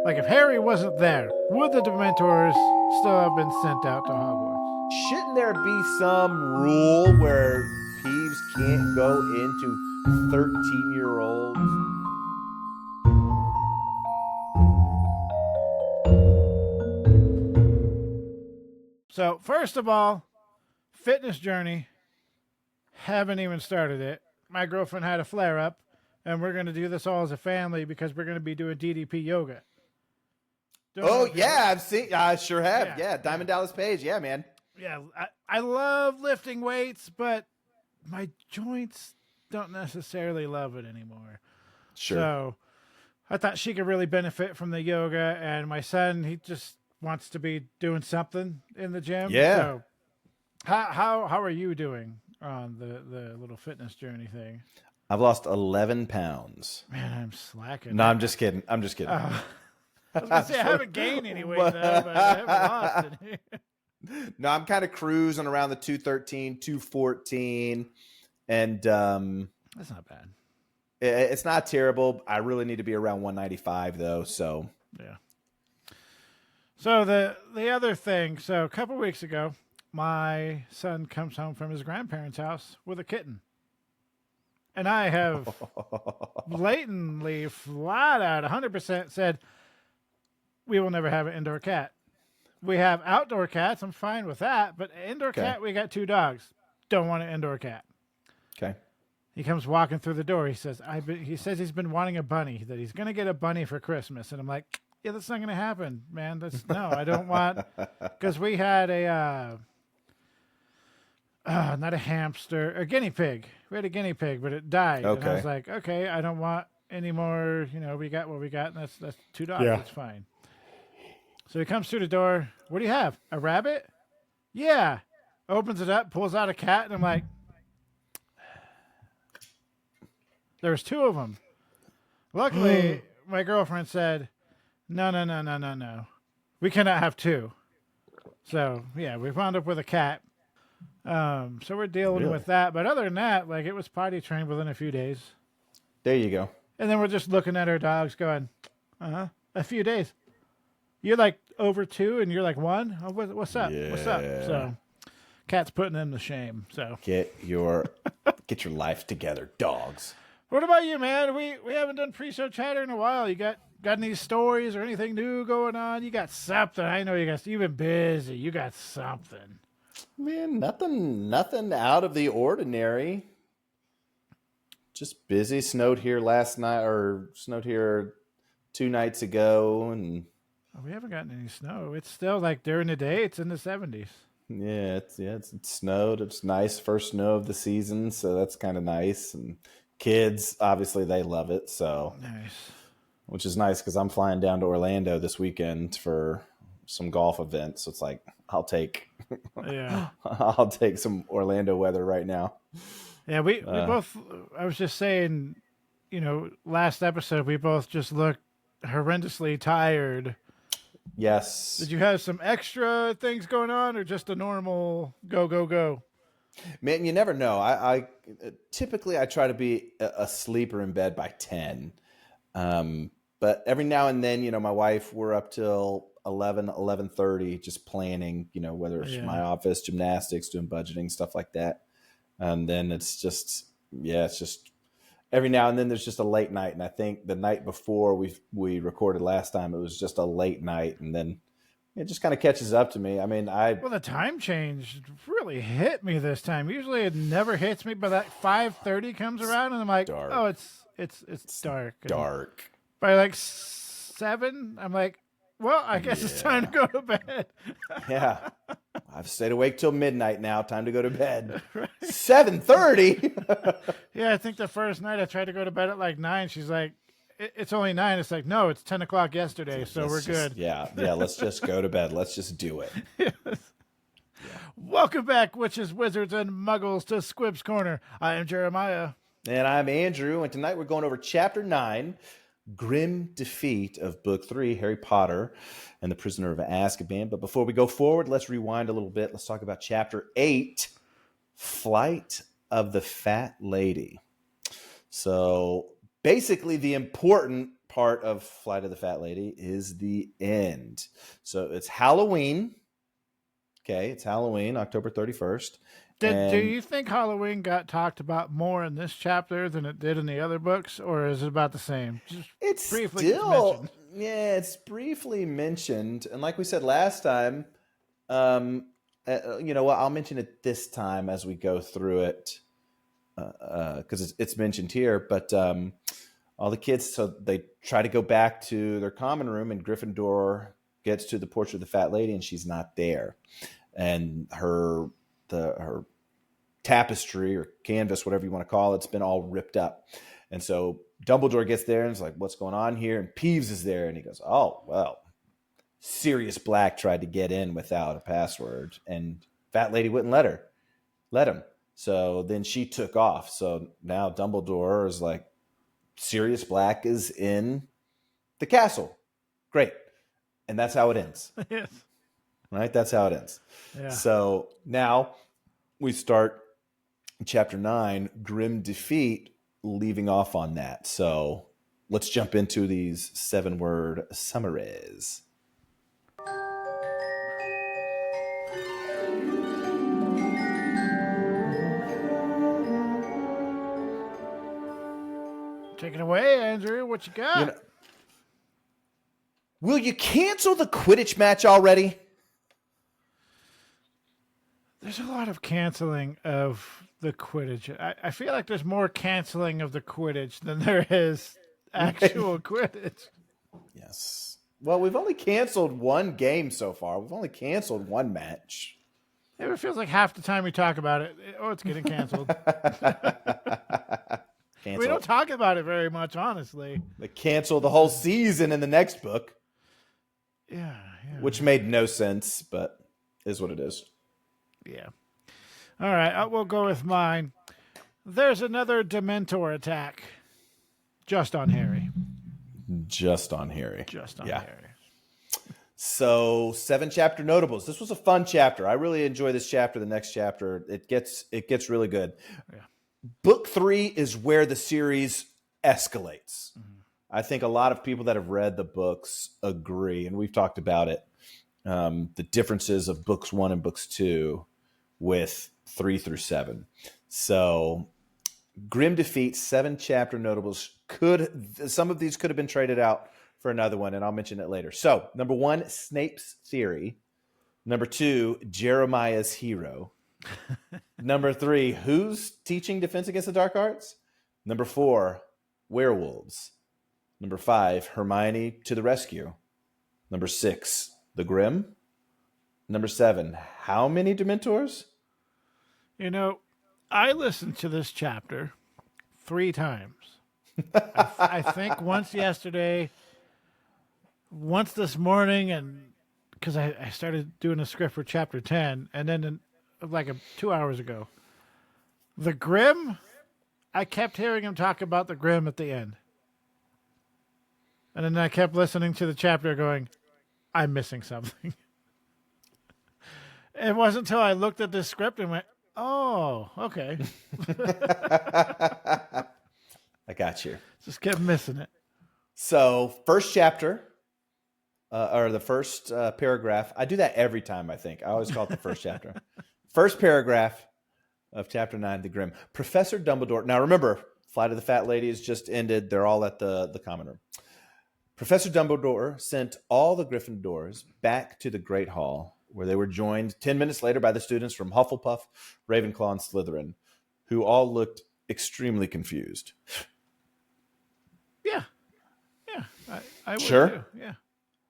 Like, if Harry wasn't there, would the Dementors still have been sent out to Hogwarts? Shouldn't there be some rule where Peeves can't go into 13-year-olds? So, first of all, fitness journey. Haven't even started it. My girlfriend had a flare up, and we're going to do this all as a family because we're going to be doing DDP yoga. I've seen. I sure have. Yeah, Diamond Dallas Page. Yeah, man. Yeah, I love lifting weights, but my joints don't necessarily love it anymore. Sure. So I thought she could really benefit from the yoga, and my son, he just wants to be doing something in the gym. Yeah. So how are you doing on the little fitness journey thing? I've lost 11 pounds. Man, I'm slacking. No, I'm just kidding. I was going to say, I haven't gained any weight, though, but I haven't lost any. No, I'm kind of cruising around the 213, 214. And that's not bad. It's not terrible. I really need to be around 195, though. So, yeah. So the other thing, so a couple weeks ago, my son comes home from his grandparents' house with a kitten. And I have blatantly, flat out, 100% said, we will never have an indoor cat. We have outdoor cats. I'm fine with that. But indoor cat, we got 2 dogs. Don't want an indoor cat. Okay. He comes walking through the door. He says, he says he's been wanting a bunny, that he's going to get a bunny for Christmas. And I'm like, yeah, that's not going to happen, man. No, I don't want, because we had not a hamster, a guinea pig. We had a guinea pig, but it died. Okay. And I was like, okay, I don't want any more. We got what we got, and that's 2 dogs. Yeah. That's fine. So he comes through the door. What do you have? A rabbit? Yeah. Opens it up, pulls out a cat, and I'm like, there's 2 of them. Luckily, my girlfriend said, no. We cannot have 2. So, yeah, we wound up with a cat. So we're dealing with that. But other than that, like, it was potty trained within a few days. There you go. And then we're just looking at our dogs going, a few days. You're like over 2 and you're like 1? Oh, what's up? Yeah. What's up? So cat's putting them to shame. So get your life together, dogs. What about you, man? We haven't done pre-show chatter in a while. You got any stories or anything new going on? You got something. I know you've been busy. You got something. Man, nothing out of the ordinary. Just busy. Snowed here last night, or snowed here 2 nights ago, and we haven't gotten any snow. It's still like during the day. It's in the 70s. Yeah, it's snowed. It's nice, first snow of the season, so that's kind of nice. And kids, obviously, they love it. So nice, which is nice because I'm flying down to Orlando this weekend for some golf events. So it's like I'll take some Orlando weather right now. Yeah, we both. I was just saying, last episode we both just looked horrendously tired. Yes. Did you have some extra things going on, or just a normal go? Man, you never know. I typically I try to be a sleeper in bed by 10. But every now and then, my wife, we're up till 11:30 just planning, whether it's my office, gymnastics, doing budgeting, stuff like that. And then it's just every now and then there's just a late night. And I think the night before we recorded last time, it was just a late night. And then it just kind of catches up to me. I mean, well, the time change really hit me this time. Usually it never hits me, but that 5:30 comes around and I'm like, dark. Oh, it's dark. Dark. And by like 7, I'm like, well, I guess it's time to go to bed. Yeah. I've stayed awake till midnight now. Time to go to bed. Right. 7:30. Yeah, I think the first night I tried to go to bed at like 9. She's like, it's only 9. It's like, no, it's 10 o'clock yesterday, so we're good. Yeah, let's just go to bed. Let's just do it. Yes. Yeah. Welcome back, witches, wizards, and muggles, to Squibscorner. I am Jeremiah. And I'm Andrew, and tonight we're going over Chapter 9, Grim Defeat of Book 3, Harry Potter and the Prisoner of Azkaban. But before we go forward, let's rewind a little bit. Let's talk about Chapter 8, Flight of the Fat Lady. So basically the important part of Flight of the Fat Lady is the end. So it's Halloween. Okay, it's Halloween, October 31st. Do you think Halloween got talked about more in this chapter than it did in the other books, or is it about the same? Just it's briefly still mentioned. Yeah, it's briefly mentioned, and like we said last time, you know what? I'll mention it this time as we go through it, because it's mentioned here. But all the kids, so they try to go back to their common room, and Gryffindor gets to the portrait of the fat lady, and she's not there, and her tapestry or canvas, whatever you want to call it, it's been all ripped up. And so Dumbledore gets there and is like, what's going on here? And Peeves is there, and he goes, oh, well, Sirius Black tried to get in without a password, and Fat Lady wouldn't let him. So then she took off. So now Dumbledore is like, Sirius Black is in the castle. Great. And that's how it ends. Yes. Right? That's how it ends. Yeah. So now we start chapter 9, Grim Defeat, leaving off on that. So let's jump into these 7-word summaries. Take it away, Andrew. What you got? Will you cancel the Quidditch match already? There's a lot of canceling of the Quidditch. I feel like there's more canceling of the Quidditch than there is actual Quidditch. Yes. Well, we've only canceled one game so far. We've only canceled one match. It feels like half the time we talk about it, it's getting canceled. We don't talk about it very much, honestly. They cancel the whole season in the next book. Yeah. Which made no sense, but is what it is. Yeah. All right, we'll go with mine. There's another Dementor attack. Just on Harry. Just on Harry. Harry. So 7 chapter notables. This was a fun chapter. I really enjoy this chapter. The next chapter, it gets really good. Yeah. Book 3 is where the series escalates. Mm-hmm. I think a lot of people that have read the books agree, and we've talked about it. The differences of books 1 and books 2 with 3 through 7. So Grim Defeat, 7 chapter notables. Some of these could have been traded out for another one, and I'll mention it later. So, number 1, Snape's theory. Number 2, Jeremiah's hero. Number 3, who's teaching Defense Against the Dark Arts? Number 4, werewolves. Number 5, Hermione to the rescue. Number 6, the Grim. Number 7, how many Dementors? You know, I listened to this chapter 3 times. I think once yesterday, once this morning, and because I started doing a script for chapter 10, and then 2 hours ago. The Grim, I kept hearing him talk about the Grim at the end. And then I kept listening to the chapter going, I'm missing something. It wasn't until I looked at this script and went, oh, okay. I got you. Just kept missing it. So, first chapter, or the first paragraph. I do that every time, I think. I always call it the first chapter. First paragraph of chapter 9, the Grim. Professor Dumbledore. Now, remember, Flight of the Fat Lady has just ended. They're all at the common room. Professor Dumbledore sent all the Gryffindors back to the Great Hall, where they were joined 10 minutes later by the students from Hufflepuff, Ravenclaw, and Slytherin, who all looked extremely confused. Yeah. I would sure. too. Yeah.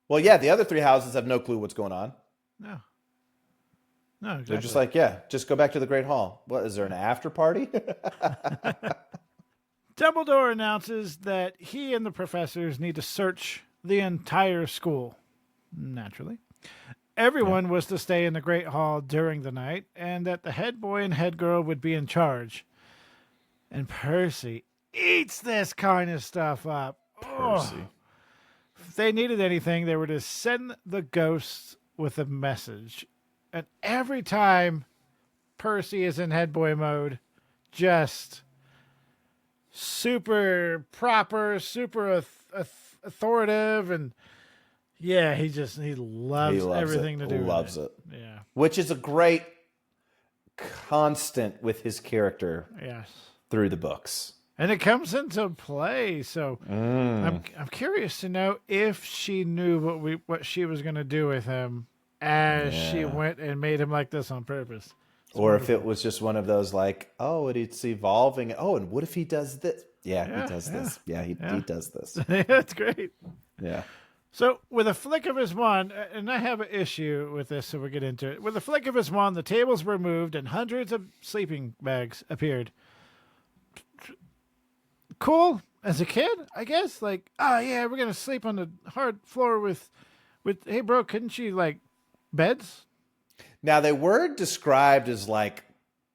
Well, yeah, the other 3 houses have no clue what's going on. No, exactly. They're just like, yeah, just go back to the Great Hall. What, is there an after party? Dumbledore announces that he and the professors need to search the entire school. Naturally. Everyone was to stay in the Great Hall during the night, and that the head boy and head girl would be in charge. And Percy eats this kind of stuff up. Percy. If they needed anything, they were to send the ghosts with a message. And every time Percy is in head boy mode, just super proper, super authoritative, and he loves everything to do. Loves it. Yeah, which is a great constant with his character. Yes, through the books, and it comes into play. So I'm curious to know if she knew what she was going to do with him as she went and made him like this on purpose. Or if it was just one of those like, oh, it's evolving. Oh, and what if he does this? Yeah, he does this. Yeah, he does this. That's great. Yeah. So with a flick of his wand, and I have an issue with this, so we'll get into it. With a flick of his wand, the tables were moved and hundreds of sleeping bags appeared. Cool as a kid, I guess. Like, oh yeah, we're gonna sleep on the hard floor with hey bro, couldn't you like beds? Now, they were described as like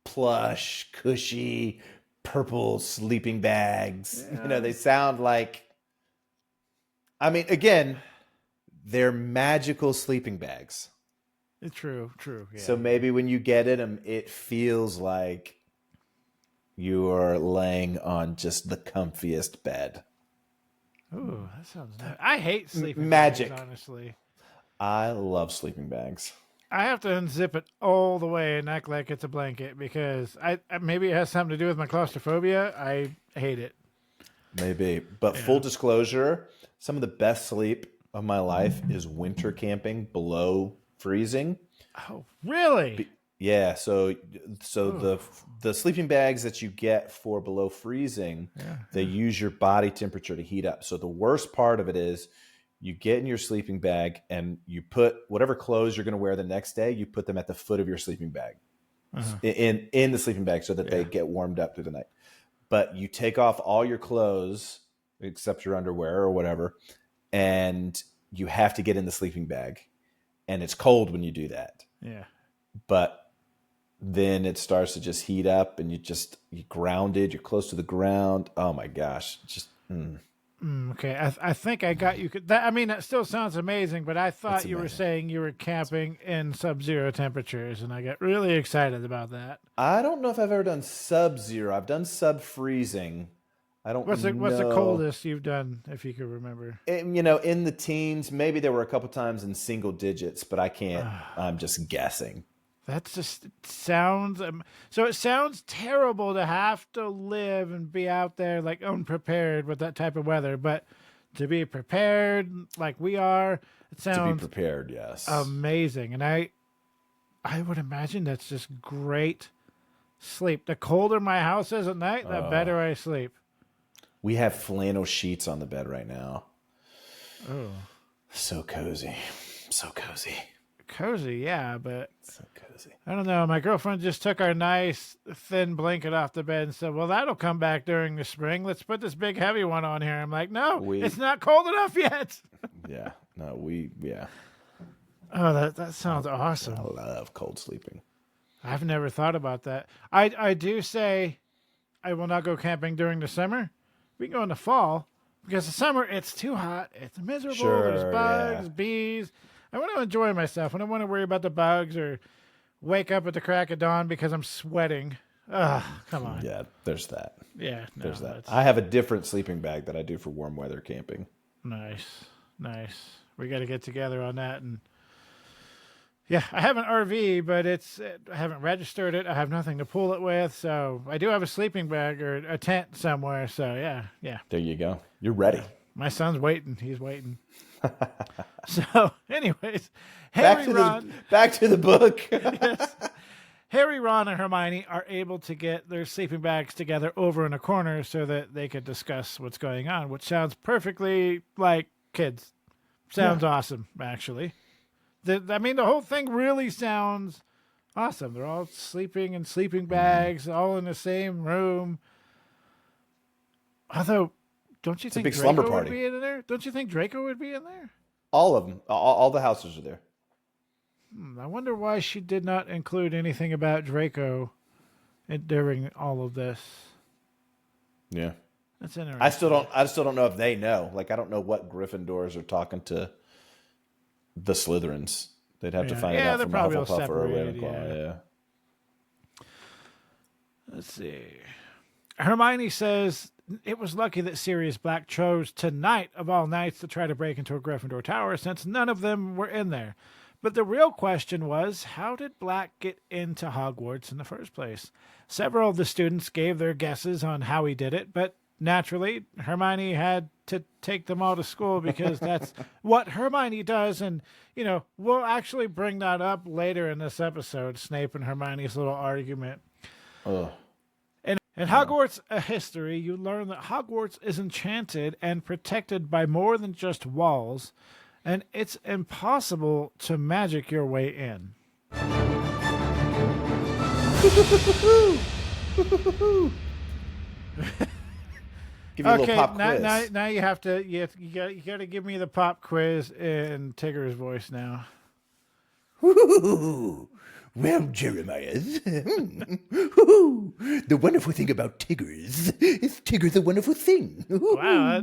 plush, cushy, purple sleeping bags. Yeah. They sound like, I mean, again, they're magical sleeping bags. True. Yeah. So maybe when you get in them, it feels like you are laying on just the comfiest bed. Ooh, that sounds nice. I hate sleeping magic. bags, honestly. I love sleeping bags. I have to unzip it all the way and act like it's a blanket because I maybe it has something to do with my claustrophobia. I hate it. Maybe. But full disclosure, some of the best sleep of my life is winter camping below freezing. Oh, really? Yeah. So the sleeping bags that you get for below freezing, they use your body temperature to heat up. So the worst part of it is you get in your sleeping bag and you put whatever clothes you're going to wear the next day, you put them at the foot of your sleeping bag in the sleeping bag so that they get warmed up through the night. But you take off all your clothes except your underwear or whatever, and you have to get in the sleeping bag. And it's cold when you do that. Yeah. But then it starts to just heat up and you're grounded. You're close to the ground. Oh my gosh. Okay. I think I got you. That still sounds amazing, but I thought you were saying you were camping in sub-zero temperatures, and I got really excited about that. I don't know if I've ever done sub-zero. I've done sub-freezing. I don't know. What's the coldest you've done, if you could remember? In the teens, maybe there were a couple times in single digits, but I can't. I'm just guessing. That's just sounds. So it sounds terrible to have to live and be out there like unprepared with that type of weather, but to be prepared like we are, it sounds to be prepared. Yes, amazing. And I would imagine that's just great sleep. The colder my house is at night, the better I sleep. We have flannel sheets on the bed right now. Oh, so cozy, so cozy. Cozy, yeah, but so cozy. I don't know. My girlfriend just took our nice thin blanket off the bed and said, well, that'll come back during the spring. Let's put this big heavy one on here. I'm like, no, it's not cold enough yet. Yeah. No, Oh, that sounds awesome. I love cold sleeping. I've never thought about that. I do say I will not go camping during the summer. We can go in the fall because the summer, it's too hot. It's miserable. Sure, there's bugs, bees. I want to enjoy myself. I don't want to worry about the bugs or wake up at the crack of dawn because I'm sweating. Ugh, come on. Yeah, there's that. Yeah, no, there's that. I have a different sleeping bag that I do for warm weather camping. Nice. We got to get together on that. And yeah, I have an RV, but I haven't registered it. I have nothing to pull it with. So I do have a sleeping bag or a tent somewhere. So yeah. There you go. You're ready. My son's waiting. He's waiting. So, anyways, Harry, back to the book. Yes. Harry, Ron, and Hermione are able to get their sleeping bags together over in a corner so that they could discuss what's going on, which sounds perfectly like kids. Sounds awesome, actually. The whole thing really sounds awesome. They're all sleeping in sleeping bags, all in the same room. Although, don't you think big Draco slumber would party. be in there? Don't you think Draco would be in there? All of them. All the houses are there. I wonder why she did not include anything about Draco during all of this. Yeah. That's interesting. I still don't know if they know. Like, I don't know what Gryffindors are talking to the Slytherins. They'd have to find it out from Hufflepuff or Ravenclaw. Yeah. Let's see. Hermione says it was lucky that Sirius Black chose tonight of all nights to try to break into a Gryffindor tower, since none of them were in there. But the real question was, how did Black get into Hogwarts in the first place? Several of the students gave their guesses on how he did it, but naturally, Hermione had to take them all to school because that's what Hermione does. And, we'll actually bring that up later in this episode, Snape and Hermione's little argument. Ugh. In Hogwarts, a history, you learn that Hogwarts is enchanted and protected by more than just walls, and it's impossible to magic your way in. Give you a little pop quiz. Now you have to you got to give me the pop quiz in Tigger's voice now. Well, Jeremiah, the wonderful thing about Tiggers is Tigger's a wonderful thing. Wow.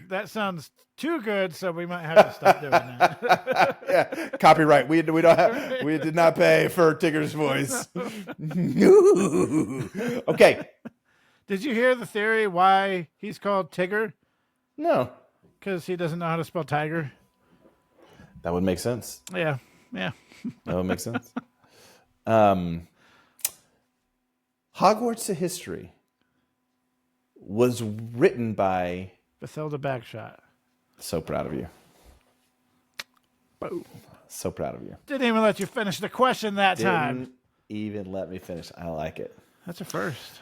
That sounds too good, so we might have to stop doing that. Yeah, copyright. We did not pay for Tigger's voice. Okay. Did you hear the theory why he's called Tigger? No. Because he doesn't know how to spell tiger. That would make sense. Yeah. That would make sense. Hogwarts: A History was written by Bathilda Bagshot. So proud of you. Boom. So proud of you. Didn't even let you finish the question that time. Didn't even let me finish. I like it. That's a first.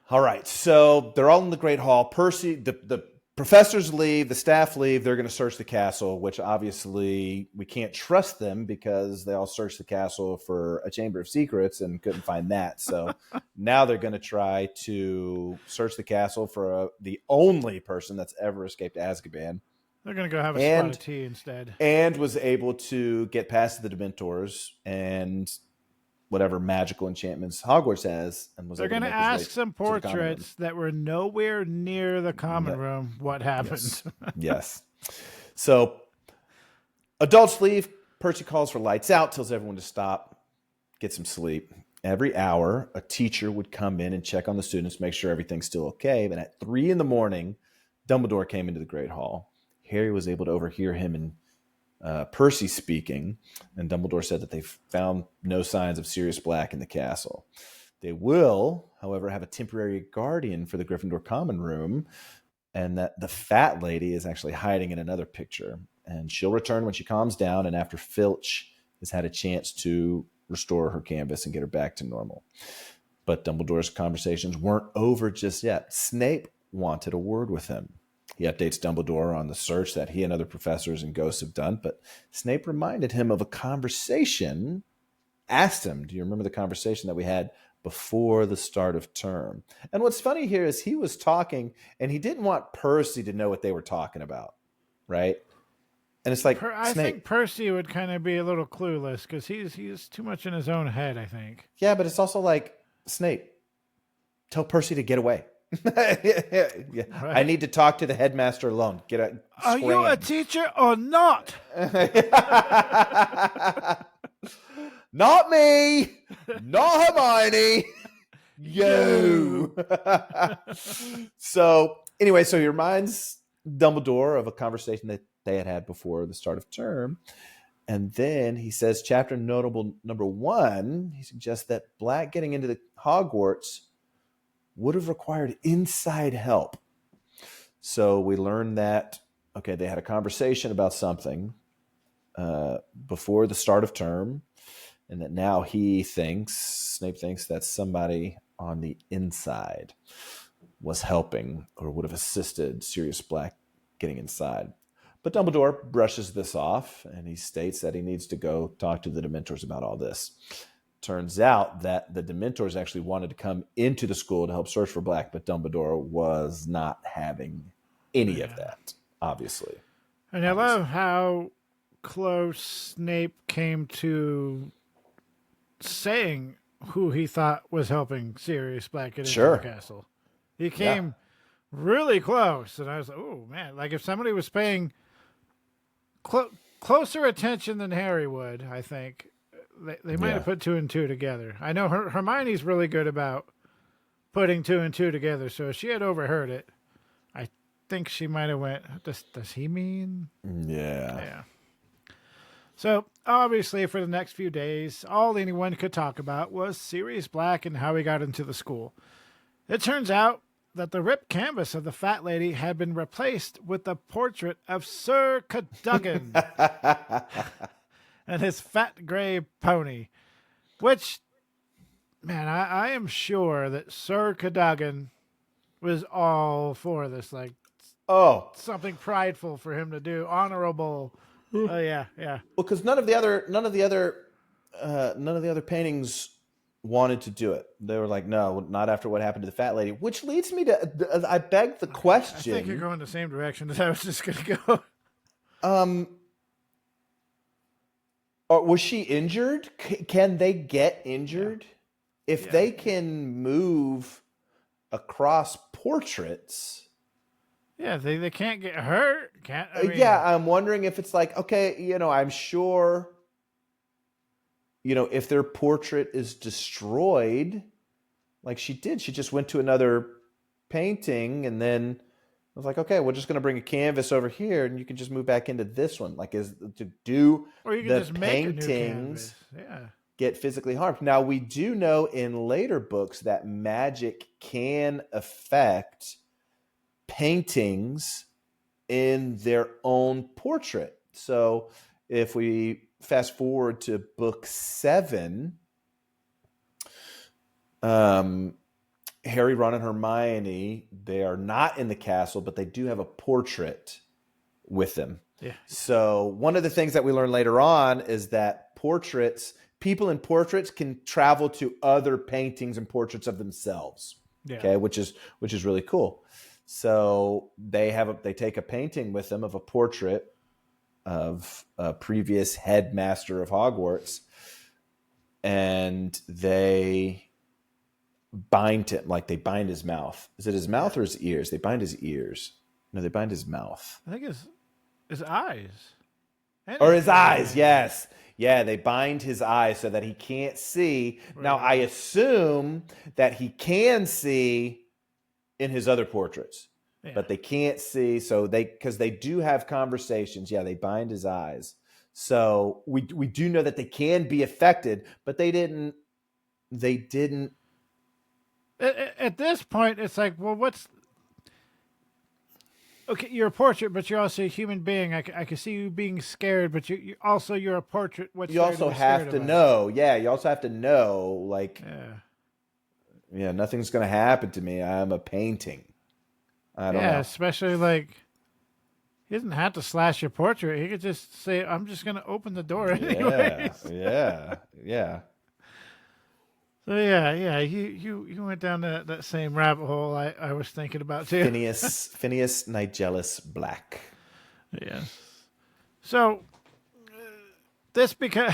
All right, so they're all in the Great Hall. Percy, the professors leave, the staff leave. They're going to search the castle, which obviously we can't trust them because they all searched the castle for a Chamber of Secrets and couldn't find that. So now they're going to try to search the castle for the only person that's ever escaped Azkaban. They're going to go have a spot of tea instead. And was able to get past the Dementors and whatever magical enchantments Hogwarts has. And was They're going to ask some portraits that were nowhere near the common room what happened. Yes. So adults leave. Percy calls for lights out, tells everyone to stop, get some sleep. Every hour, a teacher would come in and check on the students, make sure everything's still okay. But at 3 a.m, Dumbledore came into the Great Hall. Harry was able to overhear him and Percy speaking, and Dumbledore said that they found no signs of Sirius Black in the castle. They will, however, have a temporary guardian for the Gryffindor common room, and that the fat lady is actually hiding in another picture. And she'll return when she calms down and after Filch has had a chance to restore her canvas and get her back to normal. But Dumbledore's conversations weren't over just yet. Snape wanted a word with him. He updates Dumbledore on the search that he and other professors and ghosts have done, but Snape reminded him of a conversation, asked him, do you remember the conversation that we had before the start of term? And what's funny here is he was talking, and he didn't want Percy to know what they were talking about, right? And it's like, I think Percy would kind of be a little clueless because he's too much in his own head, I think. Yeah, but it's also like, Snape, tell Percy to get away. Yeah. Right. I need to talk to the headmaster alone. Are you a teacher or not? Not me. Not Hermione. You. So anyway, so he reminds Dumbledore of a conversation that they had before the start of term. And then he says, chapter notable number 1, he suggests that Black getting into the Hogwarts would have required inside help. So we learned that, okay, they had a conversation about something before the start of term, and that now Snape thinks that somebody on the inside was helping or would have assisted Sirius Black getting inside. But Dumbledore brushes this off, and he states that he needs to go talk to the Dementors about all this. Turns out that the Dementors actually wanted to come into the school to help search for Black, but Dumbledore was not having any of that, obviously. And I love how close Snape came to saying who he thought was helping Sirius Black get into the castle. He came really close, and I was like, oh, man. Like, if somebody was paying closer attention than Harry would, I think, they might have put 2 and 2 together. I know Hermione's really good about putting two and two together. So if she had overheard it, I think she might have went, does he mean? Yeah. Yeah. So obviously for the next few days, all anyone could talk about was Sirius Black and how he got into the school. It turns out that the ripped canvas of the fat lady had been replaced with the portrait of Sir Cadogan and his fat gray pony, which, man, I am sure that Sir Cadogan was all for this, like, something prideful for him to do, honorable. Oh yeah. Well, because none of the other paintings wanted to do it. They were like, no, not after what happened to the fat lady. Which leads me to, I beg the question. I think you're going the same direction as I was just going to go. Or was she injured? Can they get injured? Yeah. If they can move across portraits? Yeah, they can't get hurt. I'm wondering if it's like, okay, I'm sure, if their portrait is destroyed, like she did, she just went to another painting and then I was like, okay, we're just going to bring a canvas over here and you can just move back into this one. Like, is to do or you can the just paintings make a new canvas. Get physically harmed. Now, we do know in later books that magic can affect paintings in their own portrait. So if we fast forward to book 7, Harry, Ron, and Hermione, they are not in the castle, but they do have a portrait with them. Yeah. So one of the things that we learn later on is that people in portraits can travel to other paintings and portraits of themselves. Yeah. Okay, which is really cool. So they take a painting with them of a portrait of a previous headmaster of Hogwarts, and they bind him, like they bind his mouth. Is it his mouth or his ears? They bind his ears. No, they bind his mouth. I think it's his eyes. Or his eyes, yes. Yeah, they bind his eyes so that he can't see. Right. Now, I assume that he can see in his other portraits, but they can't see. So because they do have conversations. Yeah, they bind his eyes. So we do know that they can be affected, but they didn't. At this point, it's like, well, okay, you're a portrait, but you're also a human being. I can see you being scared, but you're a portrait. You also have to know. Yeah, you also have to know, like, nothing's going to happen to me. I'm a painting. I don't know. Yeah, especially like, he doesn't have to slash your portrait. He could just say, I'm just going to open the door anyway. Yeah. So yeah, you went down that same rabbit hole I was thinking about too. Phineas Nigellus Black. Yes. So this because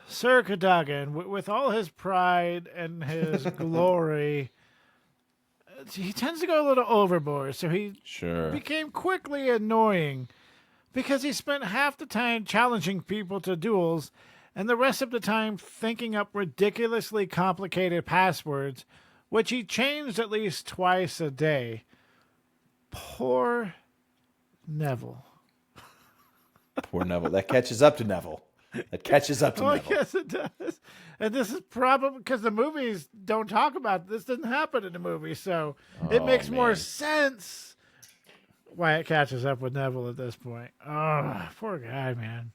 Sir Cadogan, with all his pride and his glory, he tends to go a little overboard. So he became quickly annoying because he spent half the time challenging people to duels and the rest of the time thinking up ridiculously complicated passwords, which he changed at least twice a day. Poor Neville. Poor Neville. That catches up to Neville. Neville. Yes, it does. And this is probably because the movies don't talk about this. Doesn't happen in the movie, so it makes more sense why it catches up with Neville at this point. Oh, poor guy, man.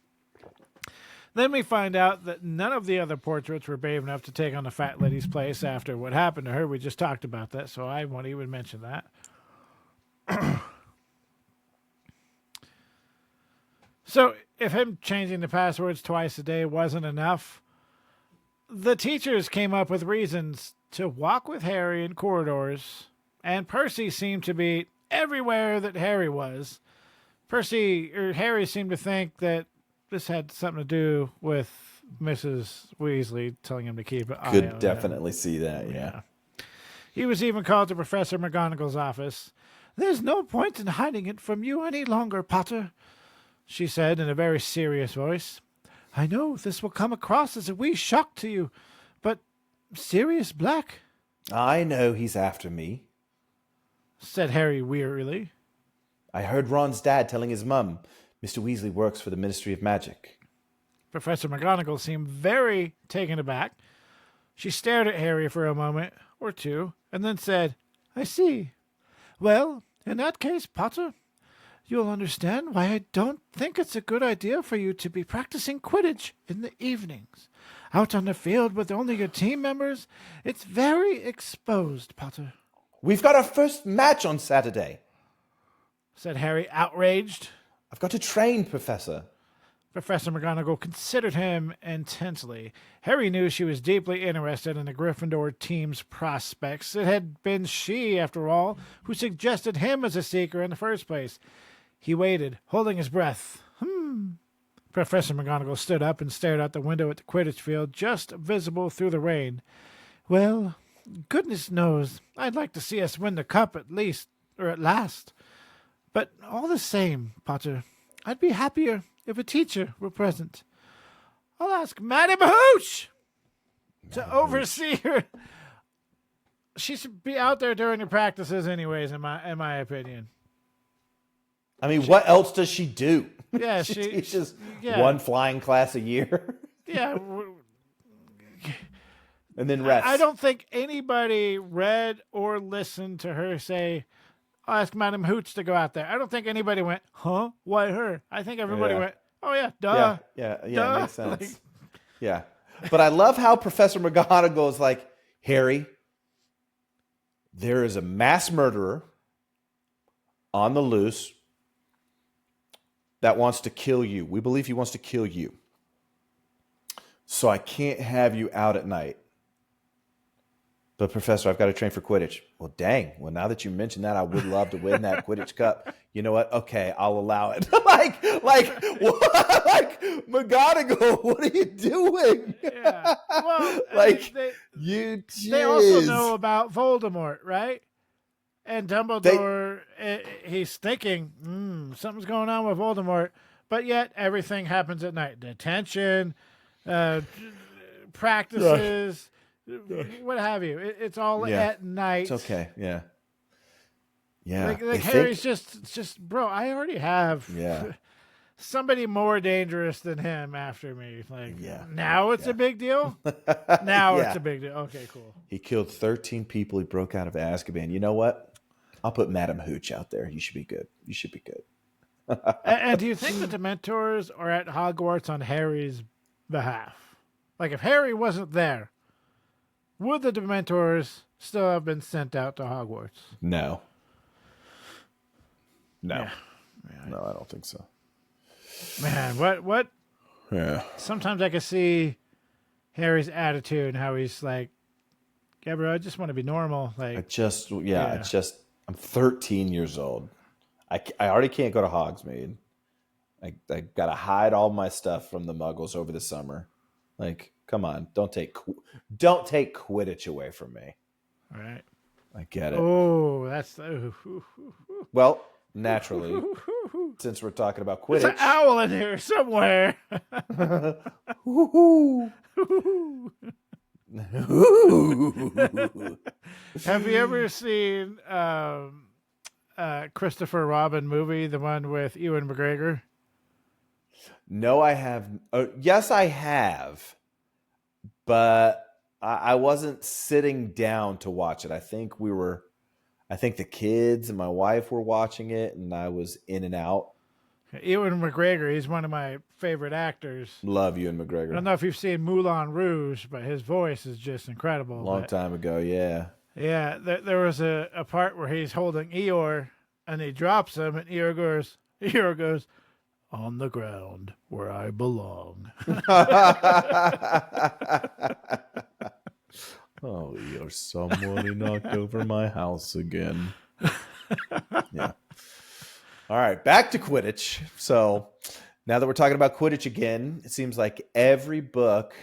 Then we find out that none of the other portraits were brave enough to take on the fat lady's place after what happened to her. We just talked about that, so I won't even mention that. So if him changing the passwords twice a day wasn't enough, the teachers came up with reasons to walk with Harry in corridors, and Percy seemed to be everywhere that Harry was. Harry seemed to think that this had something to do with Mrs. Weasley telling him to keep an eye on him. Could definitely see that, yeah. He was even called to Professor McGonagall's office. "There's no point in hiding it from you any longer, Potter," she said in a very serious voice. "I know this will come across as a wee shock to you, but Sirius Black, I know he's after me. said Harry wearily. I heard Ron's dad telling his mum, Mr. Weasley works for the Ministry of Magic. Professor McGonagall seemed very taken aback. She stared at Harry for a moment or two, and then said, I see. Well, in that case, Potter, you'll understand why I don't think it's a good idea for you to be practicing Quidditch in the evenings. Out on the field with only your team members, it's very exposed, Potter, We've got our first match on Saturday, said Harry, outraged. I've got to train, Professor. Professor McGonagall considered him intensely. Harry knew she was deeply interested in the Gryffindor team's prospects. It had been she, after all, who suggested him as a seeker in the first place. He waited, holding his breath. Professor McGonagall stood up and stared out the window at the Quidditch field, just visible through the rain. Well, goodness knows, I'd like to see us win the cup at least, or at last. But all the same, Potter, I'd be happier if a teacher were present. I'll ask Madame Hooch to oversee her. She should be out there during the practices anyways, in my opinion. I mean, what else does she do? Yeah, she she teaches yeah. one flying class a year. Yeah. And then rests. I don't think anybody read or listened to her say, I'll ask Madame Hooch to go out there. I don't think anybody went, huh? Why her? I think everybody went, oh, yeah, duh. Yeah, makes sense. Yeah. But I love how Professor McGonagall is like, Harry, there is a mass murderer on the loose that wants to kill you. We believe he wants to kill you. So I can't have you out at night. But Professor, I've got to train for Quidditch. Well, dang. Well, now that you mentioned that, I would love to win that Quidditch Cup. You know what? Okay, I'll allow it. like, what? Like, McGonagall, what are you doing? Yeah. Well, like, they also know about Voldemort, right? And Dumbledore, he's thinking, something's going on with Voldemort. But yet, everything happens at night. Detention, practices, what have you. It's all at night. It's okay, yeah. Yeah. Like Harry's just, bro, I already have somebody more dangerous than him after me. Like, now it's a big deal? Now it's a big deal. Okay, cool. He killed 13 people. He broke out of Azkaban. You know what? I'll put Madame Hooch out there. You should be good. You should be good. And do you think the Dementors are at Hogwarts on Harry's behalf? Like, if Harry wasn't there, would the Dementors still have been sent out to Hogwarts? No. Yeah. No, I don't think so. Man, what? Yeah. Sometimes I can see Harry's attitude and how he's like, yeah, bro, I just want to be normal. Like, I'm 13 years old. I already can't go to Hogsmeade. I got to hide all my stuff from the Muggles over the summer. Like, come on, don't take Quidditch away from me. All right. I get it. Oh, that's well, naturally, since we're talking about Quidditch, there's an owl in here somewhere. Have you ever seen Christopher Robin movie, the one with Ewan McGregor? No, I have. Yes, I have, but I wasn't sitting down to watch it. I think the kids and my wife were watching it, and I was in and out. Ewan McGregor, he's one of my favorite actors. Love Ewan McGregor. I don't know if you've seen Moulin Rouge, but his voice is just incredible. Long time ago, yeah. Yeah, there was a part where he's holding Eeyore, and he drops him, and Eeyore goes, on the ground where I belong. Oh, you're somebody knocked over my house again. Yeah. All right, back to Quidditch. So now that we're talking about Quidditch again, it seems like every book,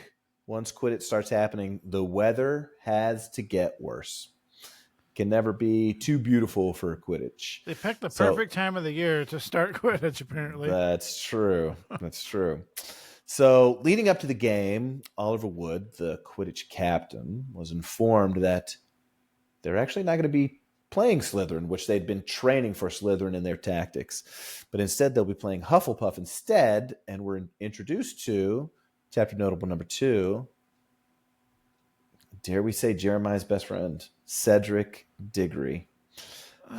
once Quidditch starts happening, the weather has to get worse. Can never be too beautiful for Quidditch. They picked the perfect time of the year to start Quidditch, apparently. That's true. That's true. So, leading up to the game, Oliver Wood, the Quidditch captain, was informed that they're actually not going to be playing Slytherin, which they'd been training for Slytherin in their tactics. But instead, they'll be playing Hufflepuff instead, and we're introduced to chapter notable number 2. Dare we say Jeremiah's best friend, Cedric Diggory,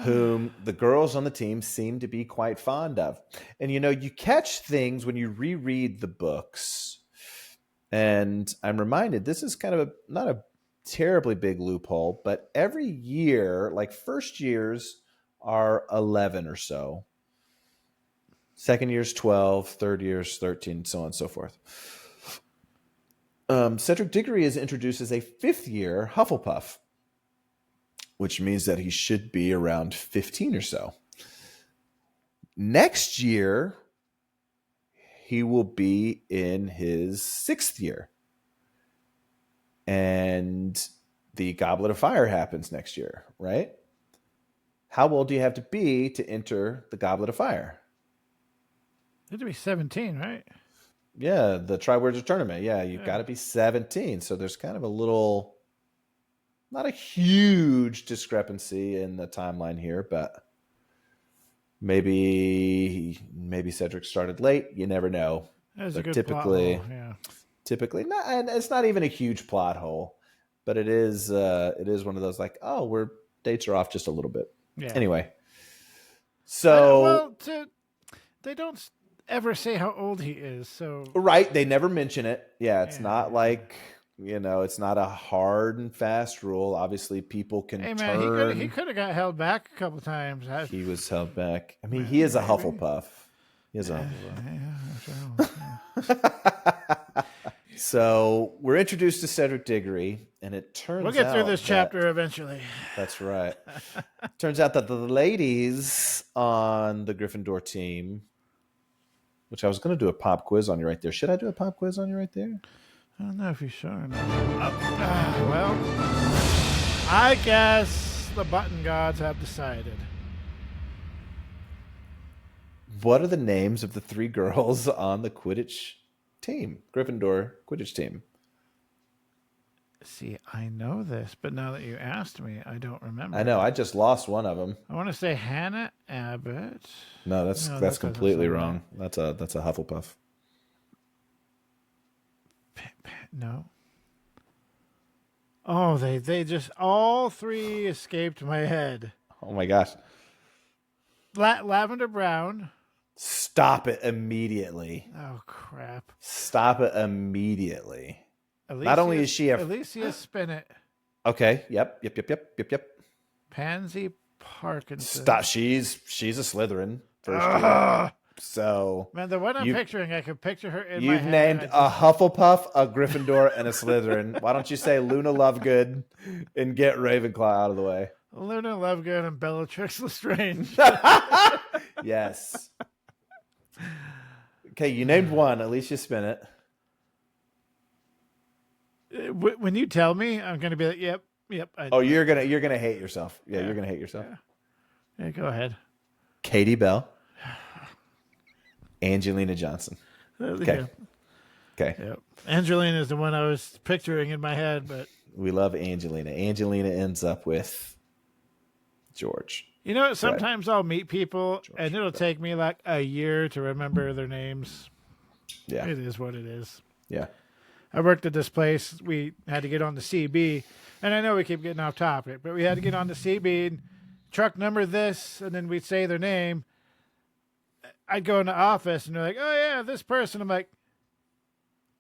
whom the girls on the team seem to be quite fond of. And, you catch things when you reread the books. And I'm reminded, this is kind of not a terribly big loophole, but every year, like first years are 11 or so. Second year's 12, third year's 13, so on and so forth. Cedric Diggory is introduced as a fifth year Hufflepuff, which means that he should be around 15 or so. Next year, he will be in his 6th year. And the Goblet of Fire happens next year, right? How old do you have to be to enter the Goblet of Fire? You have to be 17, right? Yeah, the Triwizard Tournament. Yeah, you've got to be 17. So there's kind of a little, not a huge discrepancy in the timeline here, but maybe Cedric started late. You never know. That's a good typically plot hole, yeah. Typically, not, and it's not even a huge plot hole, but it is one of those like, oh, dates are off just a little bit. Yeah. Anyway, so they don't ever say how old he is, so right, they never mention it. Yeah, it's not like it's not a hard and fast rule. Obviously, people can. Hey man, he could have got held back a couple times. He was held back. I mean, he is a Hufflepuff. He is a Hufflepuff. So we're introduced to Cedric Diggory, and it turns out we'll get through this chapter eventually. That's right. Turns out that the ladies on the Gryffindor team, which I was going to do a pop quiz on you right there. Should I do a pop quiz on you right there? I don't know if you're sure or not. Well, I guess the button gods have decided. What are the names of the 3 girls on the Quidditch team? Gryffindor Quidditch team. See, I know this, but now that you asked me, I don't remember. I know. I just lost one of them. I want to say Hannah Abbott. No, that's completely wrong. That's a Hufflepuff. No. Oh, they just all 3 escaped my head. Oh my gosh. Lavender Brown. Stop it immediately. Oh crap. Stop it immediately. Not only is she Alicia Spinnet. Okay. Yep. Pansy Parkinson. Stop. She's a Slytherin. First year. So man, the one I'm picturing, I can picture her in my head. You've named a Hufflepuff, a Gryffindor, and a Slytherin. Why don't you say Luna Lovegood and get Ravenclaw out of the way? Luna Lovegood and Bellatrix Lestrange. Yes. Okay, you named one, Alicia Spinnet. When you tell me, I'm going to be like, yep. You're gonna hate yourself. Yeah, you're gonna hate yourself. Yeah, go ahead. Katie Bell. Angelina Johnson. Okay. Okay. Yep. Angelina is the one I was picturing in my head, but we love Angelina. Angelina ends up with George. You know, sometimes I'll meet people and it'll take me like a year to remember their names. Yeah. It is what it is. Yeah. I worked at this place. We had to get on the CB, and I know we keep getting off topic, but we had to get on the CB and truck number this, and then we'd say their name. I'd go in the office and they're like, "Oh yeah, this person." I'm like,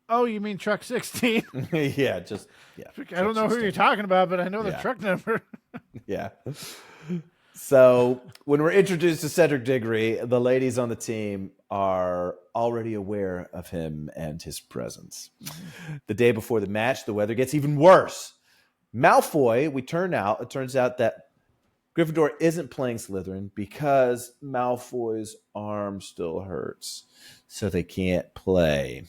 "Oh, you mean truck 16?" Yeah. I don't know who you're talking about, but I know the truck number. Yeah. So when we're introduced to Cedric Diggory, the ladies on the team are already aware of him and his presence. Mm-hmm. The day before the match, the weather gets even worse. Malfoy, it turns out that Gryffindor isn't playing Slytherin because Malfoy's arm still hurts, so they can't play.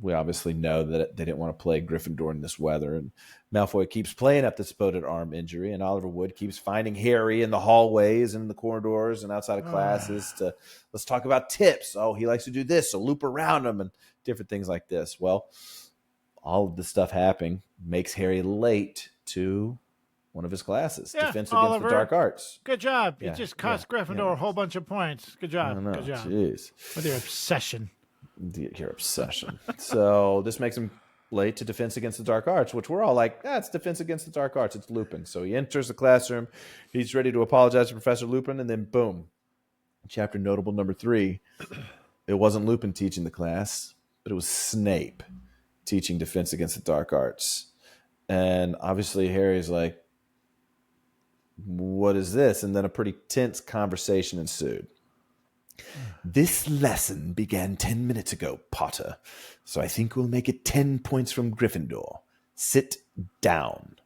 we obviously know that they didn't want to play Gryffindor in this weather. And Malfoy keeps playing up the supposed arm injury, and Oliver Wood keeps finding Harry in the hallways and in the corridors and outside of classes to let's talk about tips. Oh, he likes to do this, so loop around him and different things like this. Well, all of this stuff happening makes Harry late to one of his classes, Defense Against the Dark Arts. Good job. You just cost Gryffindor a whole bunch of points. Good job. Good job. Jeez. With your obsession. Your obsession. So this makes him late to Defense Against the Dark Arts, which we're all like, it's Defense Against the Dark Arts. It's Lupin. So he enters the classroom. He's ready to apologize to Professor Lupin, and then boom. Chapter notable number 3. It wasn't Lupin teaching the class, but it was Snape teaching Defense Against the Dark Arts. And obviously Harry's like, what is this? And then a pretty tense conversation ensued. This lesson began 10 minutes ago, Potter. So I think we'll make it 10 points from Gryffindor. Sit down.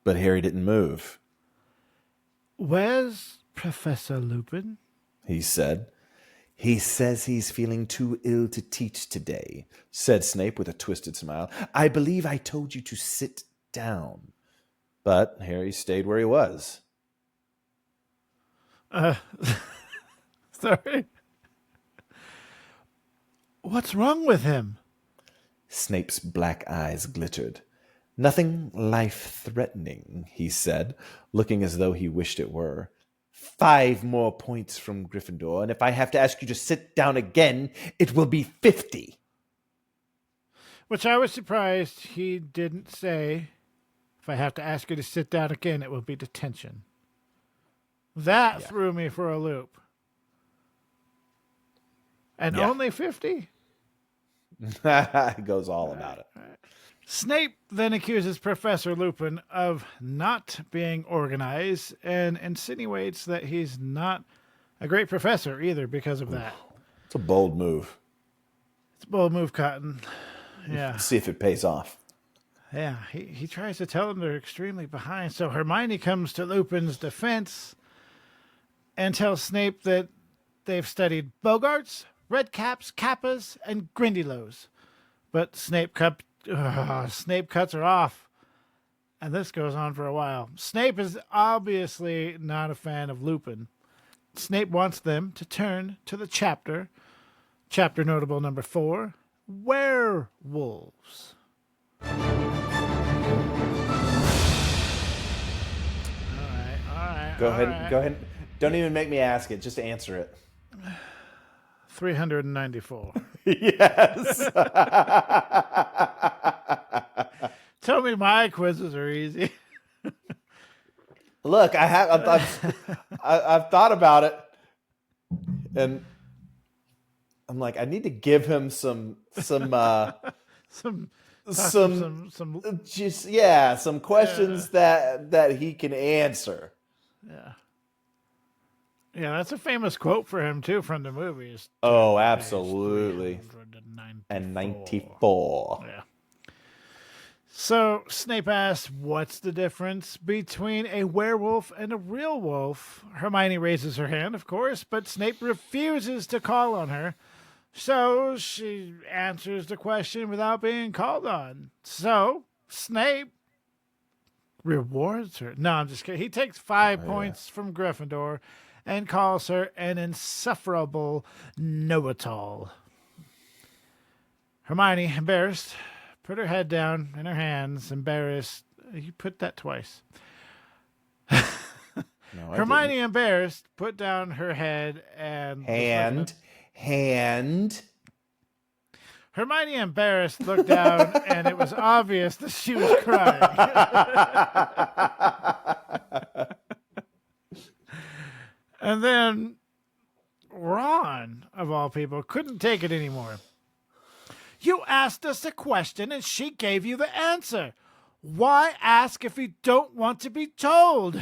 But Harry didn't move. Where's Professor Lupin? He said. He says he's feeling too ill to teach today, said Snape with a twisted smile. I believe I told you to sit down. But Harry stayed where he was. Sorry. What's wrong with him? Snape's black eyes glittered. Nothing life-threatening, he said, looking as though he wished it were. 5 more points from Gryffindor, and if I have to ask you to sit down again, it will be 50. Which I was surprised he didn't say, if I have to ask you to sit down again, it will be detention. That threw me for a loop. And only 50? He goes all about it. Snape then accuses Professor Lupin of not being organized and insinuates that he's not a great professor either because of that. It's a bold move. It's a bold move, Cotton. Yeah. Let's see if it pays off. Yeah, he tries to tell them they're extremely behind. So Hermione comes to Lupin's defense and tells Snape that they've studied Bogarts, Redcaps, Kappas, and Grindylows. But Snape cuts her off. And this goes on for a while. Snape is obviously not a fan of Lupin. Snape wants them to turn to the chapter. Chapter notable number 4, Werewolves. All right. Go ahead. Don't even make me ask it. Just answer it. 394. Yes. Tell me my quizzes are easy. Look, I've thought about it, and I'm like, I need to give him some questions that he can answer. Yeah, that's a famous quote for him too from the movies. Oh, absolutely. And 94. Yeah. So Snape asks, what's the difference between a werewolf and a real wolf? Hermione raises her hand, of course, but Snape refuses to call on her. So she answers the question without being called on. So Snape rewards her. No, I'm just kidding. He takes 5 points from Gryffindor and calls her an insufferable know-it-all. Hermione, embarrassed, put her head down in her hands, embarrassed. You put that twice. No, Hermione, embarrassed, put down her head and... Hand. Hermione, embarrassed, looked down, and it was obvious that she was crying. And then Ron, of all people, couldn't take it anymore. You asked us a question, and she gave you the answer. Why ask if you don't want to be told?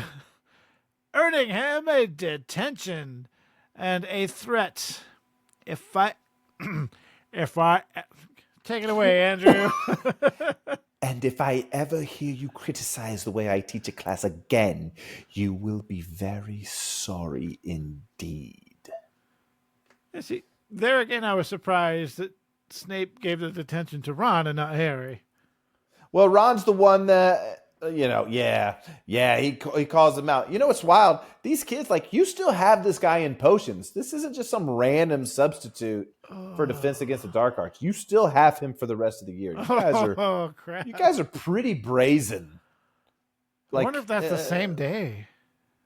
Earning him a detention and a threat. If I take it away, Andrew. And if I ever hear you criticize the way I teach a class again, you will be very sorry indeed. See, there again, I was surprised that Snape gave the detention to Ron and not Harry. Well, Ron's the one that, he calls them out. You know what's wild? These kids, like, you still have this guy in potions. This isn't just some random substitute for Defense Against the Dark Arts. You still have him for the rest of the year. Crap. You guys are pretty brazen. I wonder if that's the same day.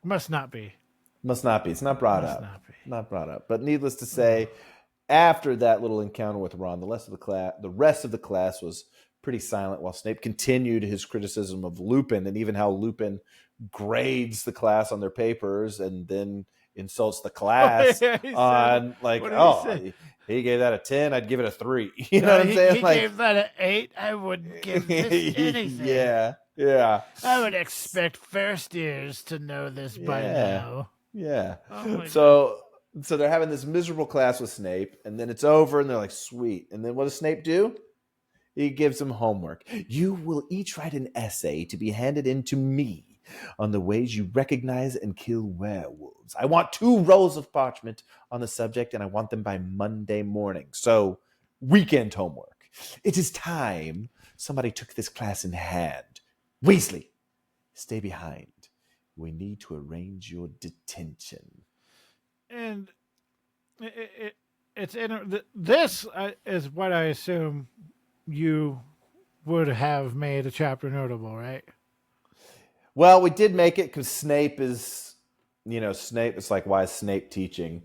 Must not be. Must not be. It's not brought up. Not brought up. But needless to say, after that little encounter with Ron, the rest of the class was pretty silent while Snape continued his criticism of Lupin and even how Lupin grades the class on their papers and then insults the class on he gave that a 10, I'd give it a 3. You know what I'm saying? He gave that an 8, I wouldn't give this anything. Yeah. I would expect first years to know this by now. Yeah. Oh so they're having this miserable class with Snape, and then it's over, and they're like, sweet. And then what does Snape do? He gives them homework. You will each write an essay to be handed in to me on the ways you recognize and kill werewolves. I want 2 rolls of parchment on the subject, and I want them by Monday morning. So, weekend homework. It is time somebody took this class in hand. Weasley, stay behind. We need to arrange your detention. And this is what I assume you would have made a chapter notable, right? Well, we did make it because Snape is, Snape. It's like, why is Snape teaching?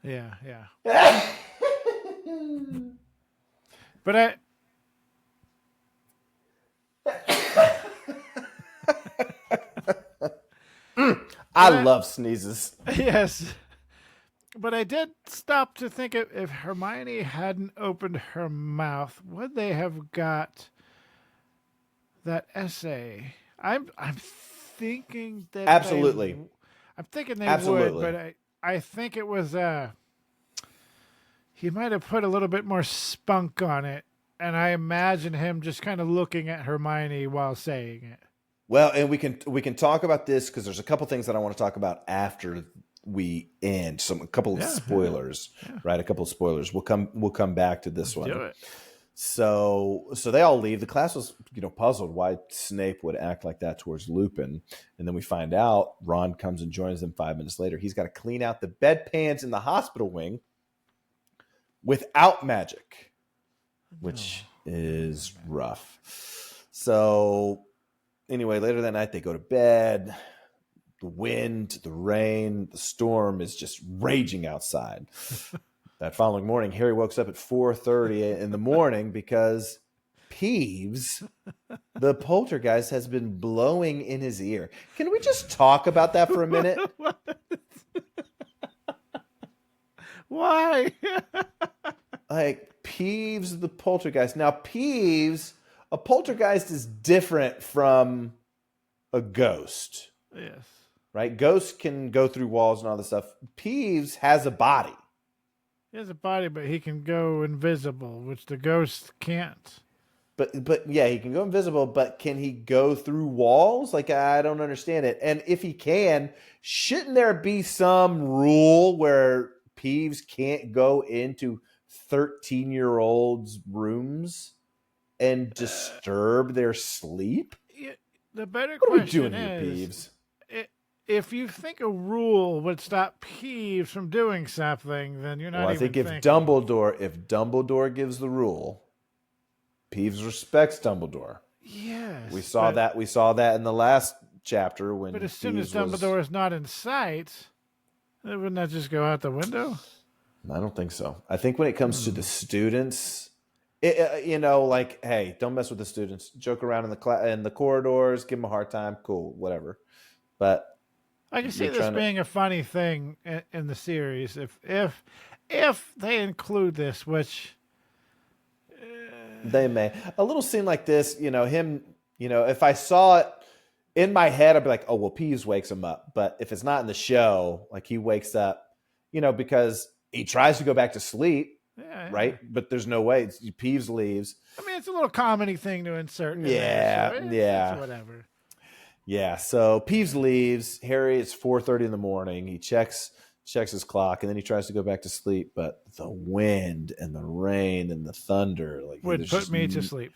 Yeah. But I love sneezes. Yes. But I did stop to think if Hermione hadn't opened her mouth, would they have got that essay? I'm thinking that absolutely. I'm thinking they would, but I think it was he might have put a little bit more spunk on it, and I imagine him just kind of looking at Hermione while saying it. Well, and we can talk about this because there's a couple things that I want to talk about after we end. A couple of spoilers, right? A couple of spoilers. We'll come back to this one. Do it. So they all leave. The class was, puzzled why Snape would act like that towards Lupin. And then we find out Ron comes and joins them 5 minutes later. He's got to clean out the bedpans in the hospital wing without magic, which is rough. So anyway, later that night they go to bed. The wind, the rain, the storm is just raging outside. That following morning, Harry wakes up at 4:30 in the morning because Peeves, the poltergeist, has been blowing in his ear. Can we just talk about that for a minute? Why? Like, Peeves, the poltergeist. Now, Peeves, a poltergeist is different from a ghost. Yes. Right? Ghosts can go through walls and all this stuff. Peeves has a body. He has a body, but he can go invisible, which the ghost can't. But yeah, he can go invisible, but can he go through walls? Like, I don't understand it. And if he can, shouldn't there be some rule where Peeves can't go into 13-year-olds' rooms and disturb their sleep? The better what question are we doing here, Peeves? If you think a rule would stop Peeves from doing something, then you're not even thinking. If Dumbledore gives the rule, Peeves respects Dumbledore. Yes. We saw that in the last chapter when. But as soon as Dumbledore is not in sight, wouldn't that just go out the window? I don't think so. I think when it comes to the students, hey, don't mess with the students. Joke around in the corridors, give them a hard time. Cool, whatever. But I can see this being a funny thing in the series if they include this, which they may. A little scene like this, if I saw it in my head, I'd be like, oh, well, Peeves wakes him up. But if it's not in the show, like he wakes up, because he tries to go back to sleep, right? But there's no way. Peeves leaves. I mean, it's a little comedy thing to insert in there. So it's whatever. Yeah, so Peeves leaves. Harry, it's 4:30 in the morning. He checks checks his clock, and then he tries to go back to sleep. But the wind and the rain and the thunder would put me to sleep.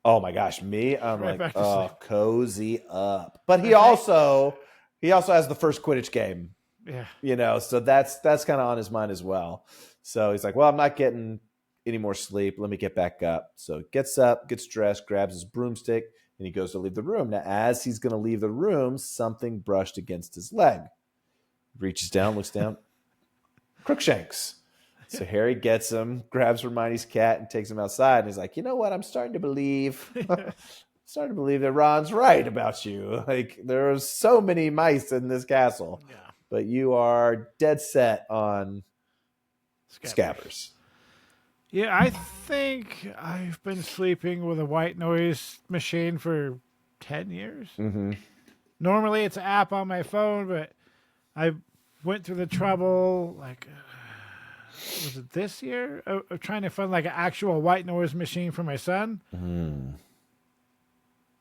Oh my gosh, me? I'm Right like, back to oh, sleep. cozy up. But he also has the first Quidditch game. Yeah. So that's kind of on his mind as well. So he's like, well, I'm not getting any more sleep. Let me get back up. So gets up, gets dressed, grabs his broomstick, and he goes to leave the room. Now, as he's going to leave the room, something brushed against his leg. Reaches down, looks down. Crookshanks. So Harry gets him, grabs Hermione's cat, and takes him outside. And he's like, you know what? I'm starting to believe that Ron's right about you. Like, there are so many mice in this castle. Yeah. But you are dead set on Scabbers. Yeah, I think I've been sleeping with a white noise machine for 10 years. Mm-hmm. Normally it's an app on my phone, but I went through the trouble, was it this year, of trying to find like an actual white noise machine for my son. Mm.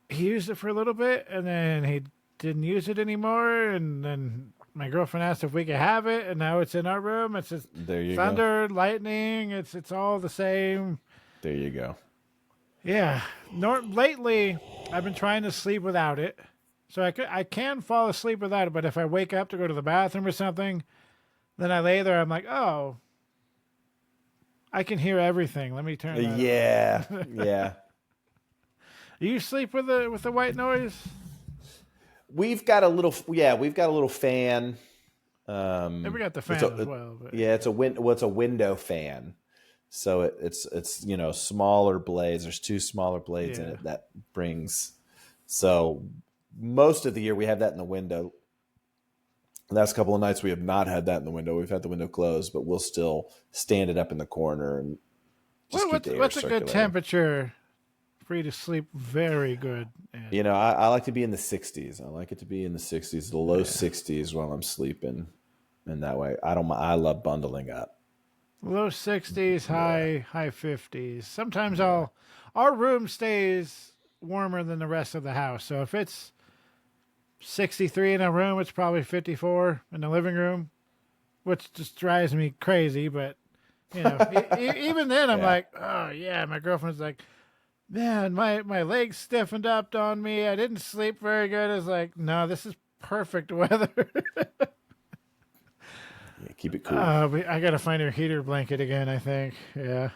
He used it for a little bit, and then he didn't use it anymore, and then my girlfriend asked if we could have it, and now it's in our room. It's just thunder, lightning. It's all the same. There you go. Yeah. Lately, I've been trying to sleep without it. So I can fall asleep without it, but if I wake up to go to the bathroom or something, then I lay there. I'm like, oh, I can hear everything. Let me turn that Yeah. on. Yeah. You sleep with the white noise? We've got a little fan. And we got the fan as well. But. Yeah, it's a window fan. So it's smaller blades. There's 2 smaller blades in it that brings. So most of the year we have that in the window. The last couple of nights we have not had that in the window. We've had the window closed, but we'll still stand it up in the corner and just keep the air what's a circulating. good temperature for you to sleep very good? I like to be in the 60s. I like it to be in the 60s, the low 60s while I'm sleeping. And that way, I love bundling up. Low 60s, high 50s. Sometimes our room stays warmer than the rest of the house. So if it's 63 in a room, it's probably 54 in the living room, which just drives me crazy. But even then, I'm like, oh yeah. My girlfriend's like, man, my legs stiffened up on me. I didn't sleep very good. I was like, no, this is perfect weather. Yeah, keep it cool. I got to find her heater blanket again, I think. Yeah.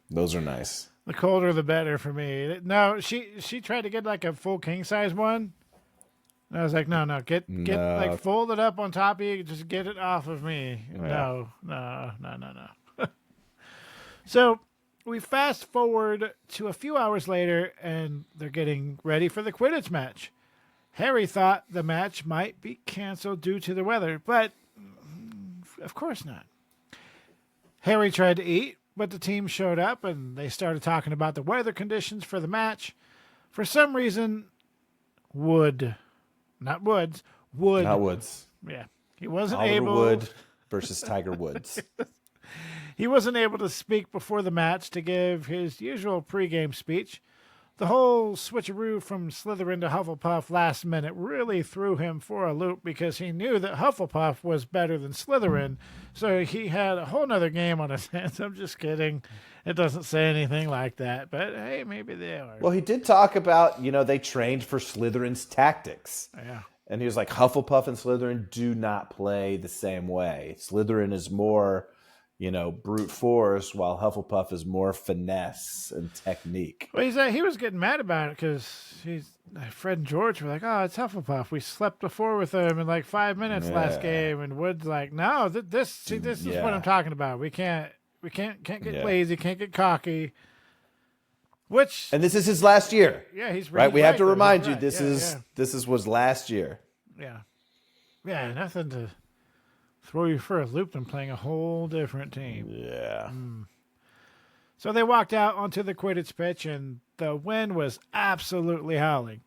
Those are nice. The colder, the better for me. No, she tried to get like a full king size one. And I was like, no, get like fold it up on top of you. Just get it off of me. Yeah. No. So we fast forward to a few hours later, and they're getting ready for the Quidditch match. Harry thought the match might be canceled due to the weather, but of course not. Harry tried to eat, but the team showed up, and they started talking about the weather conditions for the match. For some reason, not Woods. Yeah. He wasn't Oliver able. Wood versus Tiger Woods. He wasn't able to speak before the match to give his usual pregame speech. The whole switcheroo from Slytherin to Hufflepuff last minute really threw him for a loop because he knew that Hufflepuff was better than Slytherin. So he had a whole nother game on his hands. I'm just kidding. It doesn't say anything like that. But hey, maybe they are. Well, he did talk about, they trained for Slytherin's tactics. Yeah. And he was like, Hufflepuff and Slytherin do not play the same way. Slytherin is more, brute force, while Hufflepuff is more finesse and technique. Well, he was getting mad about it because Fred and George were like, oh, it's Hufflepuff. We slept before with them in like 5 minutes last game. And Wood's like, no, this is what I'm talking about. We can't get lazy, can't get cocky. And this is his last year. Yeah, he's right. We have to remind you, right. this was last year. Yeah. Yeah, nothing to throw you for a loop than playing a whole different team. Yeah. So they walked out onto the Quidditch pitch, and the wind was absolutely howling.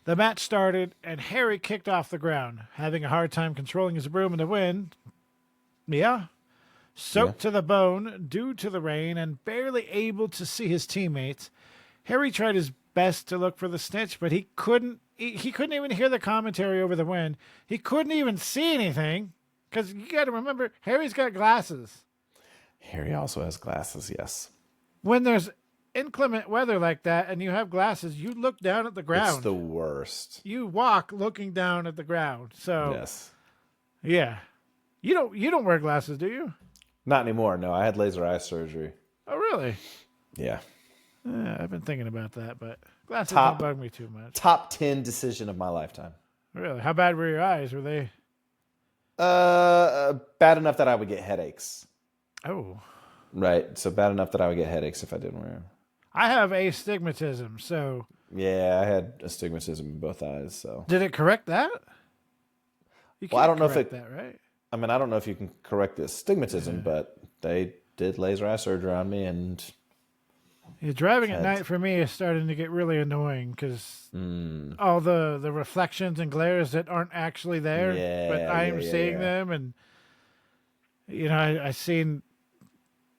The match started, and Harry kicked off the ground, having a hard time controlling his broom in the wind. Yeah. Soaked to the bone due to the rain and barely able to see his teammates, Harry tried his best to look for the snitch, but he couldn't even hear the commentary over the wind. He couldn't even see anything. Because you got to remember, Harry's got glasses. Harry also has glasses, yes. When there's inclement weather like that and you have glasses, you look down at the ground. It's the worst. You walk looking down at the ground. So Yes. yeah. You don't wear glasses, do you? Not anymore. No, I had laser eye surgery. Oh, really? Yeah. I've been thinking about that, but glasses don't bug me too much. Top 10 decision of my lifetime. Really? How bad were your eyes? Were they? Bad enough that I would get headaches. Oh. Right. So bad enough that I would get headaches if I didn't wear them. I have astigmatism, so. Yeah, I had astigmatism in both eyes. So did it correct that? You well, I don't know if that, right? I mean, I don't know if you can correct the astigmatism, but they did laser eye surgery on me, and driving at night for me is starting to get really annoying because all the reflections and glares that aren't actually there, but I am seeing them, and I've seen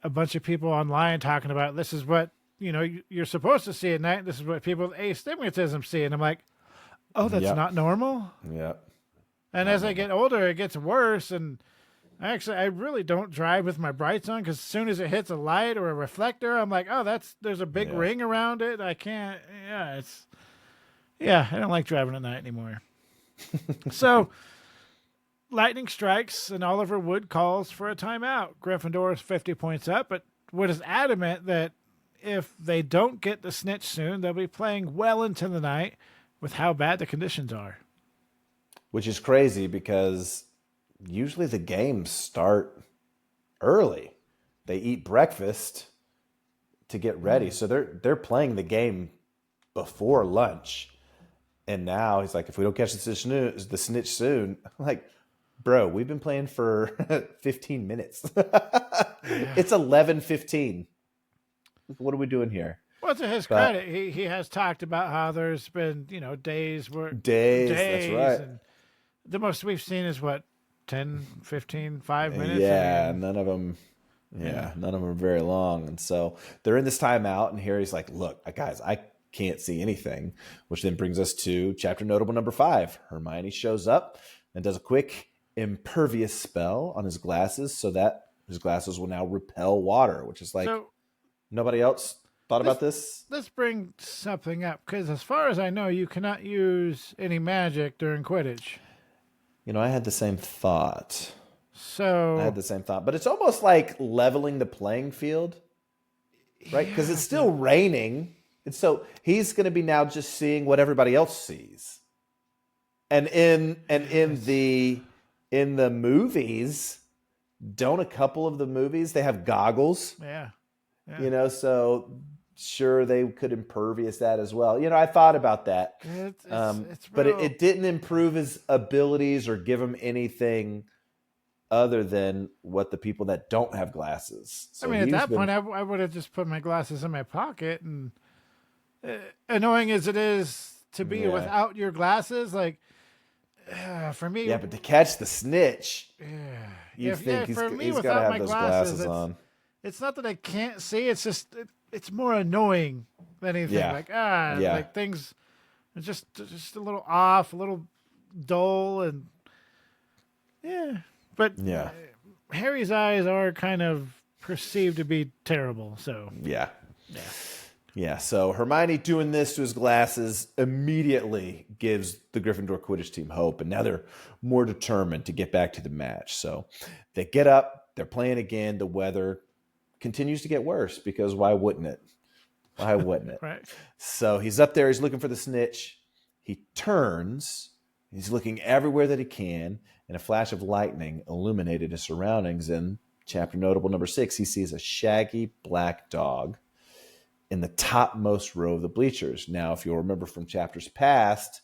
a bunch of people online talking about this is what you're supposed to see at night. This is what people with astigmatism see, and I'm like, oh, that's not normal. Yep. And as I get older, it gets worse. And I really don't drive with my brights on because as soon as it hits a light or a reflector, I'm like, oh, there's a big ring around it. I can't. I don't like driving at night anymore. So, lightning strikes and Oliver Wood calls for a timeout. Gryffindor is 50 points up, but Wood is adamant that if they don't get the snitch soon, they'll be playing well into the night with how bad the conditions are. Which is crazy because usually the games start early. They eat breakfast to get ready. So they're playing the game before lunch. And now he's like, if we don't catch the snitch soon, I'm like, bro, we've been playing for 15 minutes. It's 11:15. What are we doing here? Well, to his credit, he has talked about how there's been, days where... Days, that's right. And the most we've seen is what, 10, 15, 5 minutes? Yeah, none of them are very long. And so they're in this timeout, and Harry's like, look, guys, I can't see anything, which then brings us to chapter notable number 5. Hermione shows up and does a quick impervious spell on his glasses so that his glasses will now repel water, which is like nobody else thought about this. Let's bring something up, because as far as I know, you cannot use any magic during Quidditch. I had the same thought. But it's almost like leveling the playing field, right? Because it's still raining. And so he's going to be now just seeing what everybody else sees. And in the movies, don't a couple of the movies, they have goggles? Yeah. So sure they could impervious that as well. I thought about that. But it didn't improve his abilities or give him anything other than what the people that don't have glasses. So at that point, I would have just put my glasses in my pocket. And annoying as it is to be without your glasses, like for me... Yeah, but to catch the snitch, he's got to have those glasses on. It's not that I can't see. It's just it's more annoying than anything. Yeah. Like things are just a little off, a little dull, and But Harry's eyes are kind of perceived to be terrible. So yeah. So Hermione doing this to his glasses immediately gives the Gryffindor Quidditch team hope, and now they're more determined to get back to the match. So they get up, they're playing again. The weather continues to get worse because why wouldn't it? Right. So he's up there, he's looking for the snitch. He turns, he's looking everywhere that he can, and a flash of lightning illuminated his surroundings. In chapter notable number 6, he sees a shaggy black dog in the topmost row of the bleachers. Now, if you'll remember from chapters past,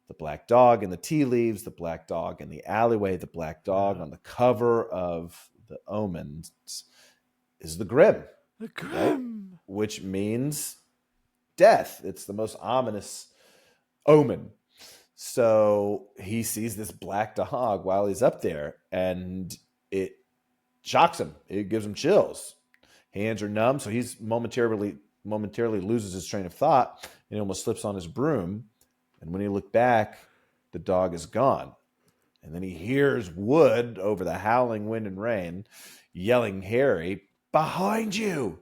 the black dog in the tea leaves, the black dog in the alleyway, the black dog on the cover of the omens is the Grim. The Grim. Right? Which means death. It's the most ominous omen. So he sees this black dog while he's up there, and it shocks him. It gives him chills. Hands are numb, so he's momentarily loses his train of thought, and he almost slips on his broom. And when he looked back, the dog is gone. And then he hears Wood over the howling wind and rain yelling, Harry, behind you.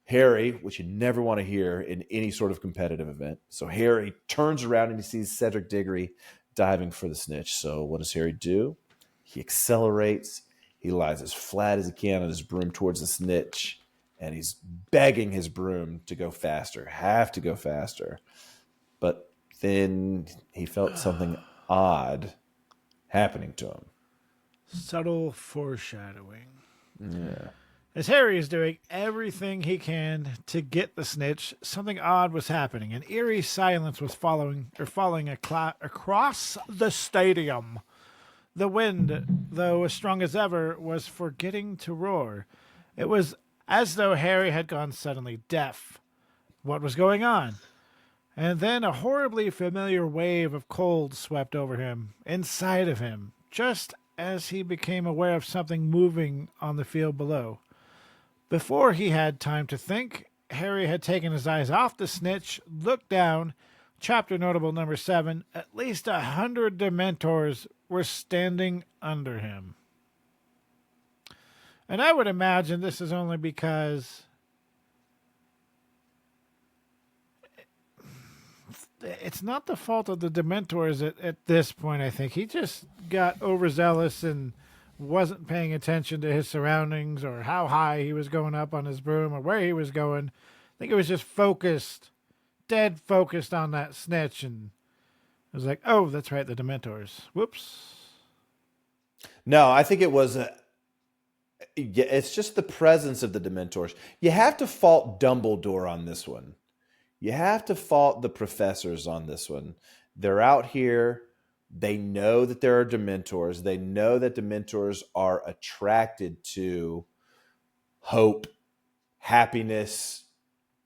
Harry, which you never want to hear in any sort of competitive event. So Harry turns around and he sees Cedric Diggory diving for the snitch. So what does Harry do? He accelerates. He lies as flat as he can on his broom towards the snitch. And he's begging his broom to go faster, have to go faster. But then he felt something odd happening to him. Subtle foreshadowing. Yeah. As Harry is doing everything he can to get the snitch, something odd was happening. An eerie silence was falling across the stadium. The wind, though as strong as ever, was forgetting to roar. It was as though Harry had gone suddenly deaf. What was going on? And then a horribly familiar wave of cold swept over him, inside of him, just as he became aware of something moving on the field below. Before he had time to think, Harry had taken his eyes off the snitch, looked down. Chapter Notable number 7, at least 100 Dementors were standing under him. And I would imagine this is only because it's not the fault of the Dementors at this point, I think. He just got overzealous and wasn't paying attention to his surroundings or how high he was going up on his broom or where he was going. I think it was just dead focused on that snitch, and it was like, oh, that's right, the Dementors. Whoops. No, I think it was it's just the presence of the Dementors. You have to fault Dumbledore on this one. You have to fault the professors on this one. They're out here. They know that there are Dementors. They know that Dementors are attracted to hope, happiness,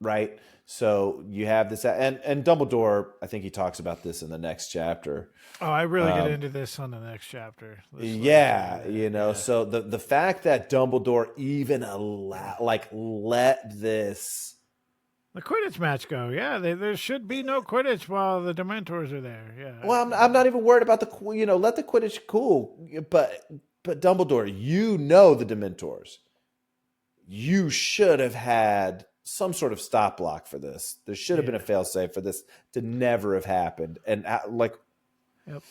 right? So you have this, and Dumbledore, I think he talks about this in the next chapter. Oh, I really get into this on the next chapter. So the fact that Dumbledore even let this... The Quidditch match go. Yeah, there should be no Quidditch while the Dementors are there. Yeah. Well, I'm not even worried about let the Quidditch cool. But Dumbledore, the Dementors. You should have had some sort of stop block for this. There should have been a failsafe for this to never have happened. And Yep.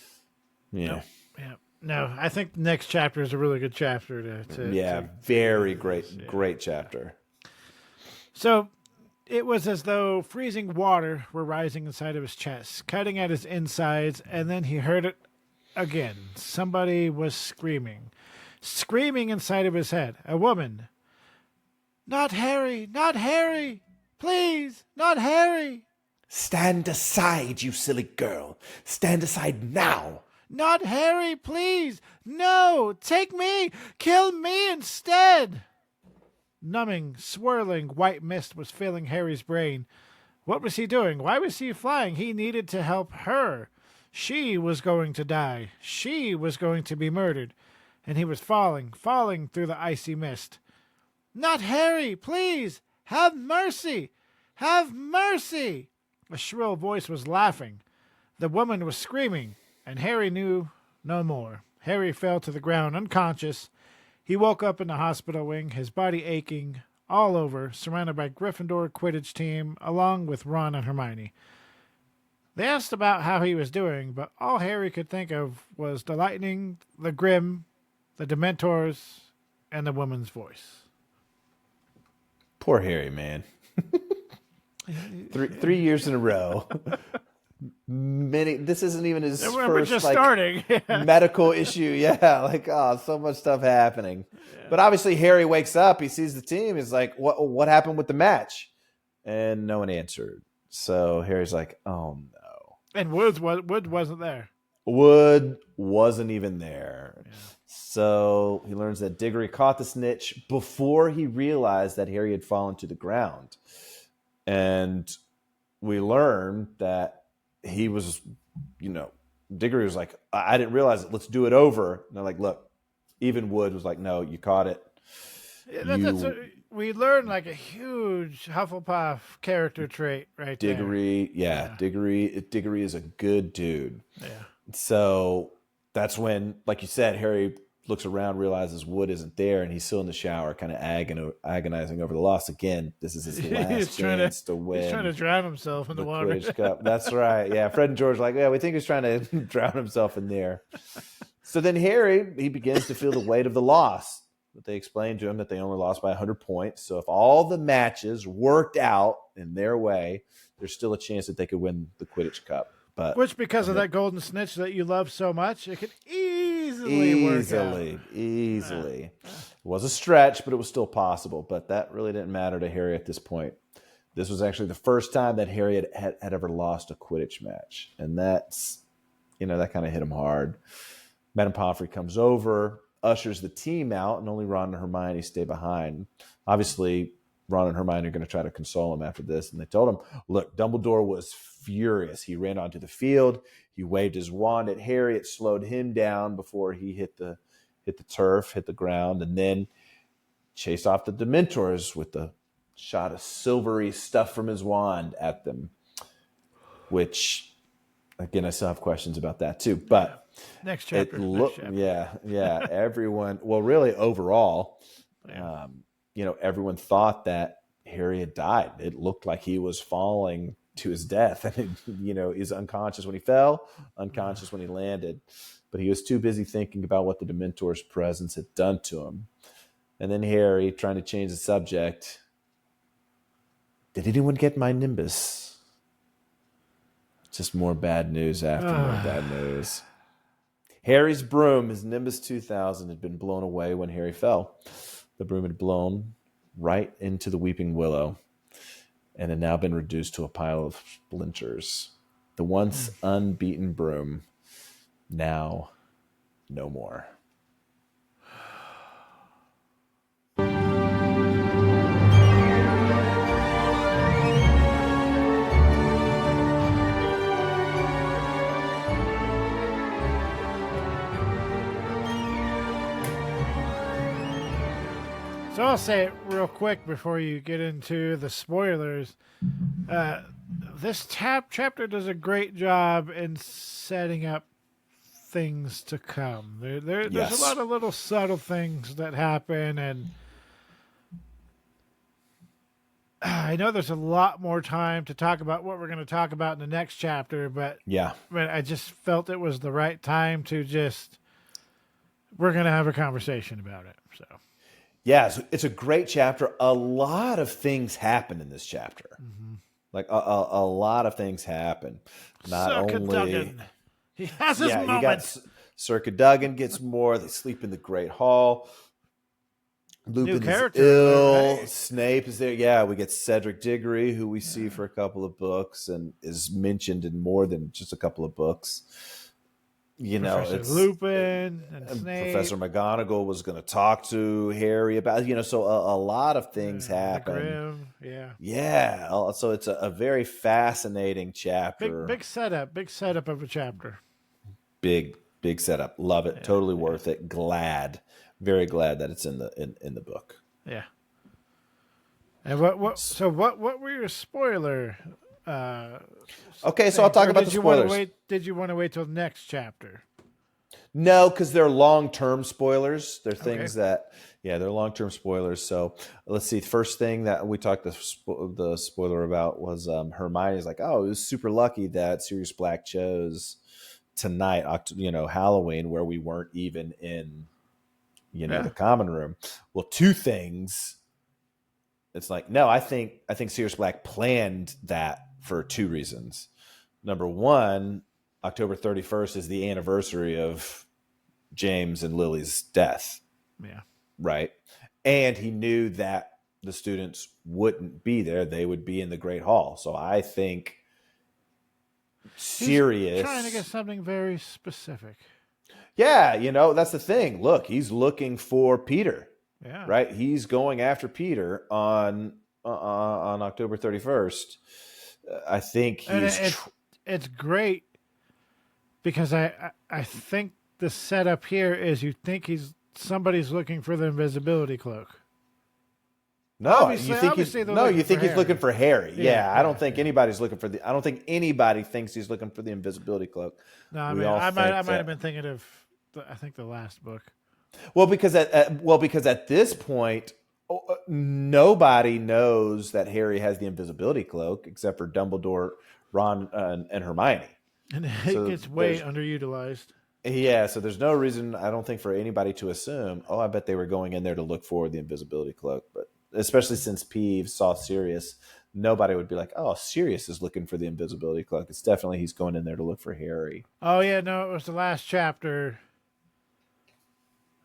Yeah. Yep. No, I think the next chapter is a really good chapter Great chapter. So it was as though freezing water were rising inside of his chest, cutting at his insides, and then he heard it again. Somebody was screaming inside of his head. A woman. Not Harry, not Harry, please, not Harry. Stand aside, you silly girl. Stand aside now. Not Harry, please. No, take me. Kill me instead. Numbing, swirling white mist was filling Harry's brain. What was he doing? Why was he flying? He needed to help her. She was going to die. She was going to be murdered. And he was falling through the icy mist. Not Harry, please. Have mercy. Have mercy. A shrill voice was laughing. The woman was screaming, and Harry knew no more. Harry fell to the ground unconscious. He woke up in the hospital wing, his body aching all over, surrounded by Gryffindor Quidditch team, along with Ron and Hermione. They asked about how he was doing, but all Harry could think of was the lightning, the Grim, the Dementors, and the woman's voice. Poor Harry, man. 3 years in a row. This isn't even his first starting. medical issue. Yeah, so much stuff happening. Yeah. But obviously Harry wakes up, he sees the team, he's like, what happened with the match? And no one answered. So Harry's like, oh no. And Wood wasn't there. Wood wasn't even there. Yeah. So he learns that Diggory caught the snitch before he realized that Harry had fallen to the ground. And we learn that he was, Diggory was like, I didn't realize it. Let's do it over. And they're like, look, even Wood was like, no, you caught it. We learned like a huge Hufflepuff character trait right Diggory, there. Yeah. Diggory is a good dude. Yeah. So that's when, like you said, Harry looks around, realizes Wood isn't there, and he's still in the shower, kind of agonizing over the loss. Again, this is his last chance to win. He's trying to drown himself in the water. Quidditch Cup. That's right. Yeah, Fred and George are like, yeah, we think he's trying to drown himself in there. So then Harry, he begins to feel the weight of the loss. But they explained to him that they only lost by 100 points. So if all the matches worked out in their way, there's still a chance that they could win the Quidditch Cup. But which, because of that golden snitch that you love so much, it could easily work out. Easily. It was a stretch, but it was still possible. But that really didn't matter to Harry at this point. This was actually the first time that Harry had ever lost a Quidditch match. And that's, that kind of hit him hard. Madame Pomfrey comes over, ushers the team out, and only Ron and Hermione stay behind. Obviously, Ron and Hermione are going to try to console him after this. And they told him, look, Dumbledore was furious. He ran onto the field. He waved his wand at Harry. It slowed him down before he hit the turf, hit the ground, and then chased off the Dementors with the shot of silvery stuff from his wand at them, which, again, I still have questions about that too. But next chapter. Yeah. Everyone, well, really overall, everyone thought that Harry had died. It looked like he was falling to his death, and he's unconscious when he fell, unconscious when he landed, but he was too busy thinking about what the Dementor's presence had done to him. And then Harry, trying to change the subject, did anyone get my Nimbus? Just more bad news after more bad news. Harry's broom, his Nimbus 2000, had been blown away when Harry fell. The broom had blown right into the Weeping Willow and had now been reduced to a pile of splinters. The once unbeaten broom, now no more. So I'll say it real quick before you get into the spoilers. This chapter does a great job in setting up things to come. There's a lot of little subtle things that happen, and I know there's a lot more time to talk about what we're going to talk about in the next chapter, but I just felt it was the right time to we're going to have a conversation about it. So. Yeah, it's a great chapter. A lot of things happen in this chapter. Mm-hmm. Like a lot of things happen. Not Sir only Cadogan. He has his moment. You got Sir Cadogan gets more. They sleep in the Great Hall. Lupin is ill. Right? Snape is there. Yeah, we get Cedric Diggory, who we see for a couple of books and is mentioned in more than just a couple of books. Professor Lupin and Snape. Professor McGonagall was going to talk to Harry about, so a lot of things happen. Yeah. So it's a very fascinating chapter. Big setup of a chapter. Big setup. Love it. Totally worth it. Very glad that it's in the book. Yeah. And what were your spoiler? Okay, so I'll talk about the spoilers. Did you want to wait till the next chapter? No, because they're long-term spoilers. They're things they're long-term spoilers. So let's see. The first thing that we talked the spoiler about was Hermione's like, oh, it was super lucky that Sirius Black chose tonight, Halloween, where we weren't even in, the common room. Well, two things. It's like, no, I think Sirius Black planned that for two reasons. Number one, October 31st is the anniversary of James and Lily's death. Yeah. Right. And he knew that the students wouldn't be there. They would be in the Great Hall. So I think Sirius... He's trying to get something very specific. Yeah, that's the thing. Look, he's looking for Peter. Yeah. Right? He's going after Peter on October 31st. I think it's great because I think the setup here is you think somebody's looking for the invisibility cloak. No, Obviously- you think obviously he's they're no, looking you think for he's looking for Harry. Yeah, I don't think anybody's looking for the. I don't think anybody thinks he's looking for the invisibility cloak. No, I We mean, all I might think have been thinking of, I think the last book. Well, because at this point, nobody knows that Harry has the invisibility cloak except for Dumbledore, Ron, and Hermione. And it gets way underutilized. Yeah, so there's no reason, I don't think, for anybody to assume, I bet they were going in there to look for the invisibility cloak. But especially since Peeves saw Sirius, nobody would be like, oh, Sirius is looking for the invisibility cloak. It's definitely he's going in there to look for Harry. Oh, yeah, no, it was the last chapter,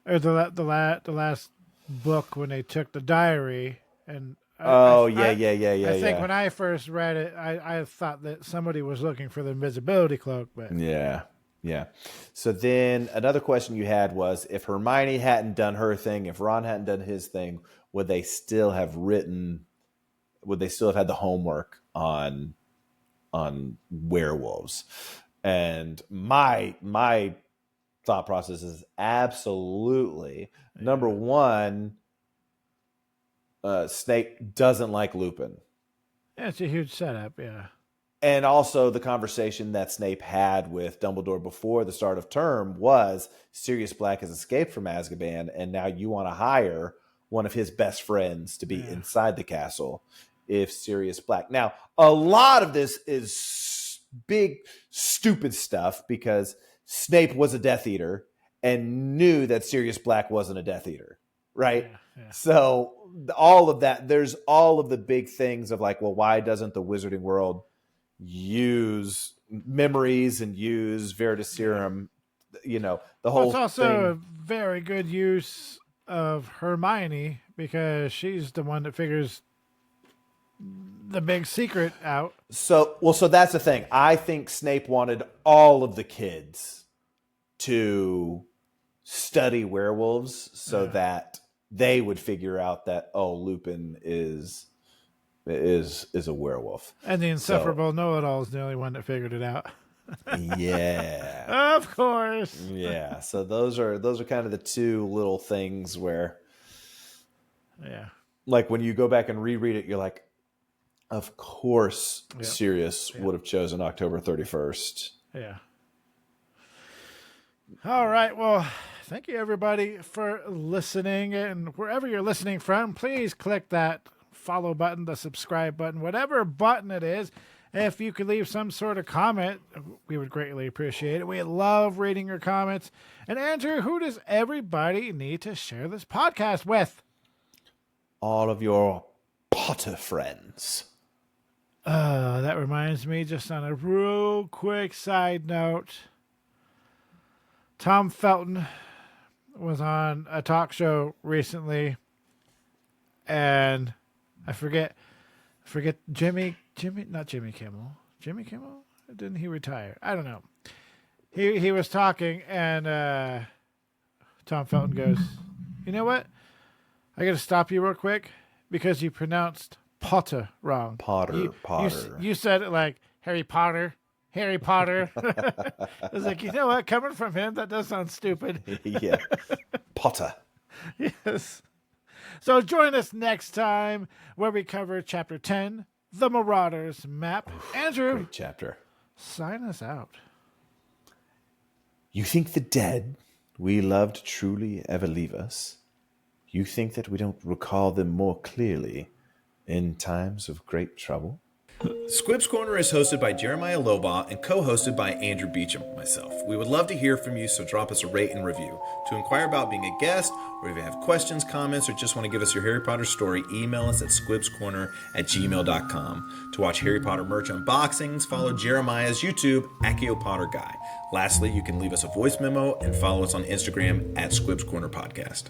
or the last book when they took the diary. And I think when I first read it, I thought that somebody was looking for the invisibility cloak. But Yeah. So then another question you had was, if Hermione hadn't done her thing, if Ron hadn't done his thing, would they still have had the homework on werewolves? And my thought process is absolutely. Number one, Snape doesn't like Lupin. yeah, it's a huge setup, yeah. And also the conversation that Snape had with Dumbledore before the start of term was Sirius Black has escaped from Azkaban, and now you want to hire one of his best friends to be inside the castle if Sirius Black. Now, a lot of this is big, stupid stuff because Snape was a Death Eater and knew that Sirius Black wasn't a Death Eater, right? Yeah. So all of that, there's all of the big things of like, well, why doesn't the wizarding world use memories and use Veritaserum? The whole It's also thing. a very good use of Hermione because she's the one that figures the big secret out. So that's the thing. I think Snape wanted all of the kids to study werewolves so that they would figure out that, Lupin is a werewolf. And the insufferable know-it-all is the only one that figured it out. Yeah. Of course. Yeah. So those are kind of the two little things where, like when you go back and reread it, you're like, of course Sirius would have chosen October 31st. Yeah. All right. Well, thank you everybody for listening, and wherever you're listening from, please click that follow button, the subscribe button, whatever button it is. If you could leave some sort of comment, we would greatly appreciate it. We love reading your comments. And Andrew, who does everybody need to share this podcast with? All of your Potter friends. That reminds me, just on a real quick side note, Tom Felton was on a talk show recently, and I forget not Jimmy Kimmel. Jimmy Kimmel? Didn't he retire? I don't know. He was talking, and Tom Felton goes, you know what? I got to stop you real quick because you pronounced Potter wrong. Potter. You said it like Harry Potter. Harry Potter. I was like, you know what? Coming from him, that does sound stupid. Yeah. Potter. Yes. So join us next time where we cover Chapter 10, The Marauders map. Andrew, Great chapter. sign us out. You think the dead we loved truly ever leave us? You think that we don't recall them more clearly in times of great trouble? Squibscorner is hosted by Jeremiah Lobaugh and co-hosted by Andrew Beecham, myself. We would love to hear from you, so drop us a rate and review. To inquire about being a guest, or if you have questions, comments, or just want to give us your Harry Potter story, email us at squibscorner@gmail.com. To watch Harry Potter merch unboxings, follow Jeremiah's YouTube, Accio Potter Guy. Lastly, you can leave us a voice memo and follow us on Instagram at Squibscorner Podcast.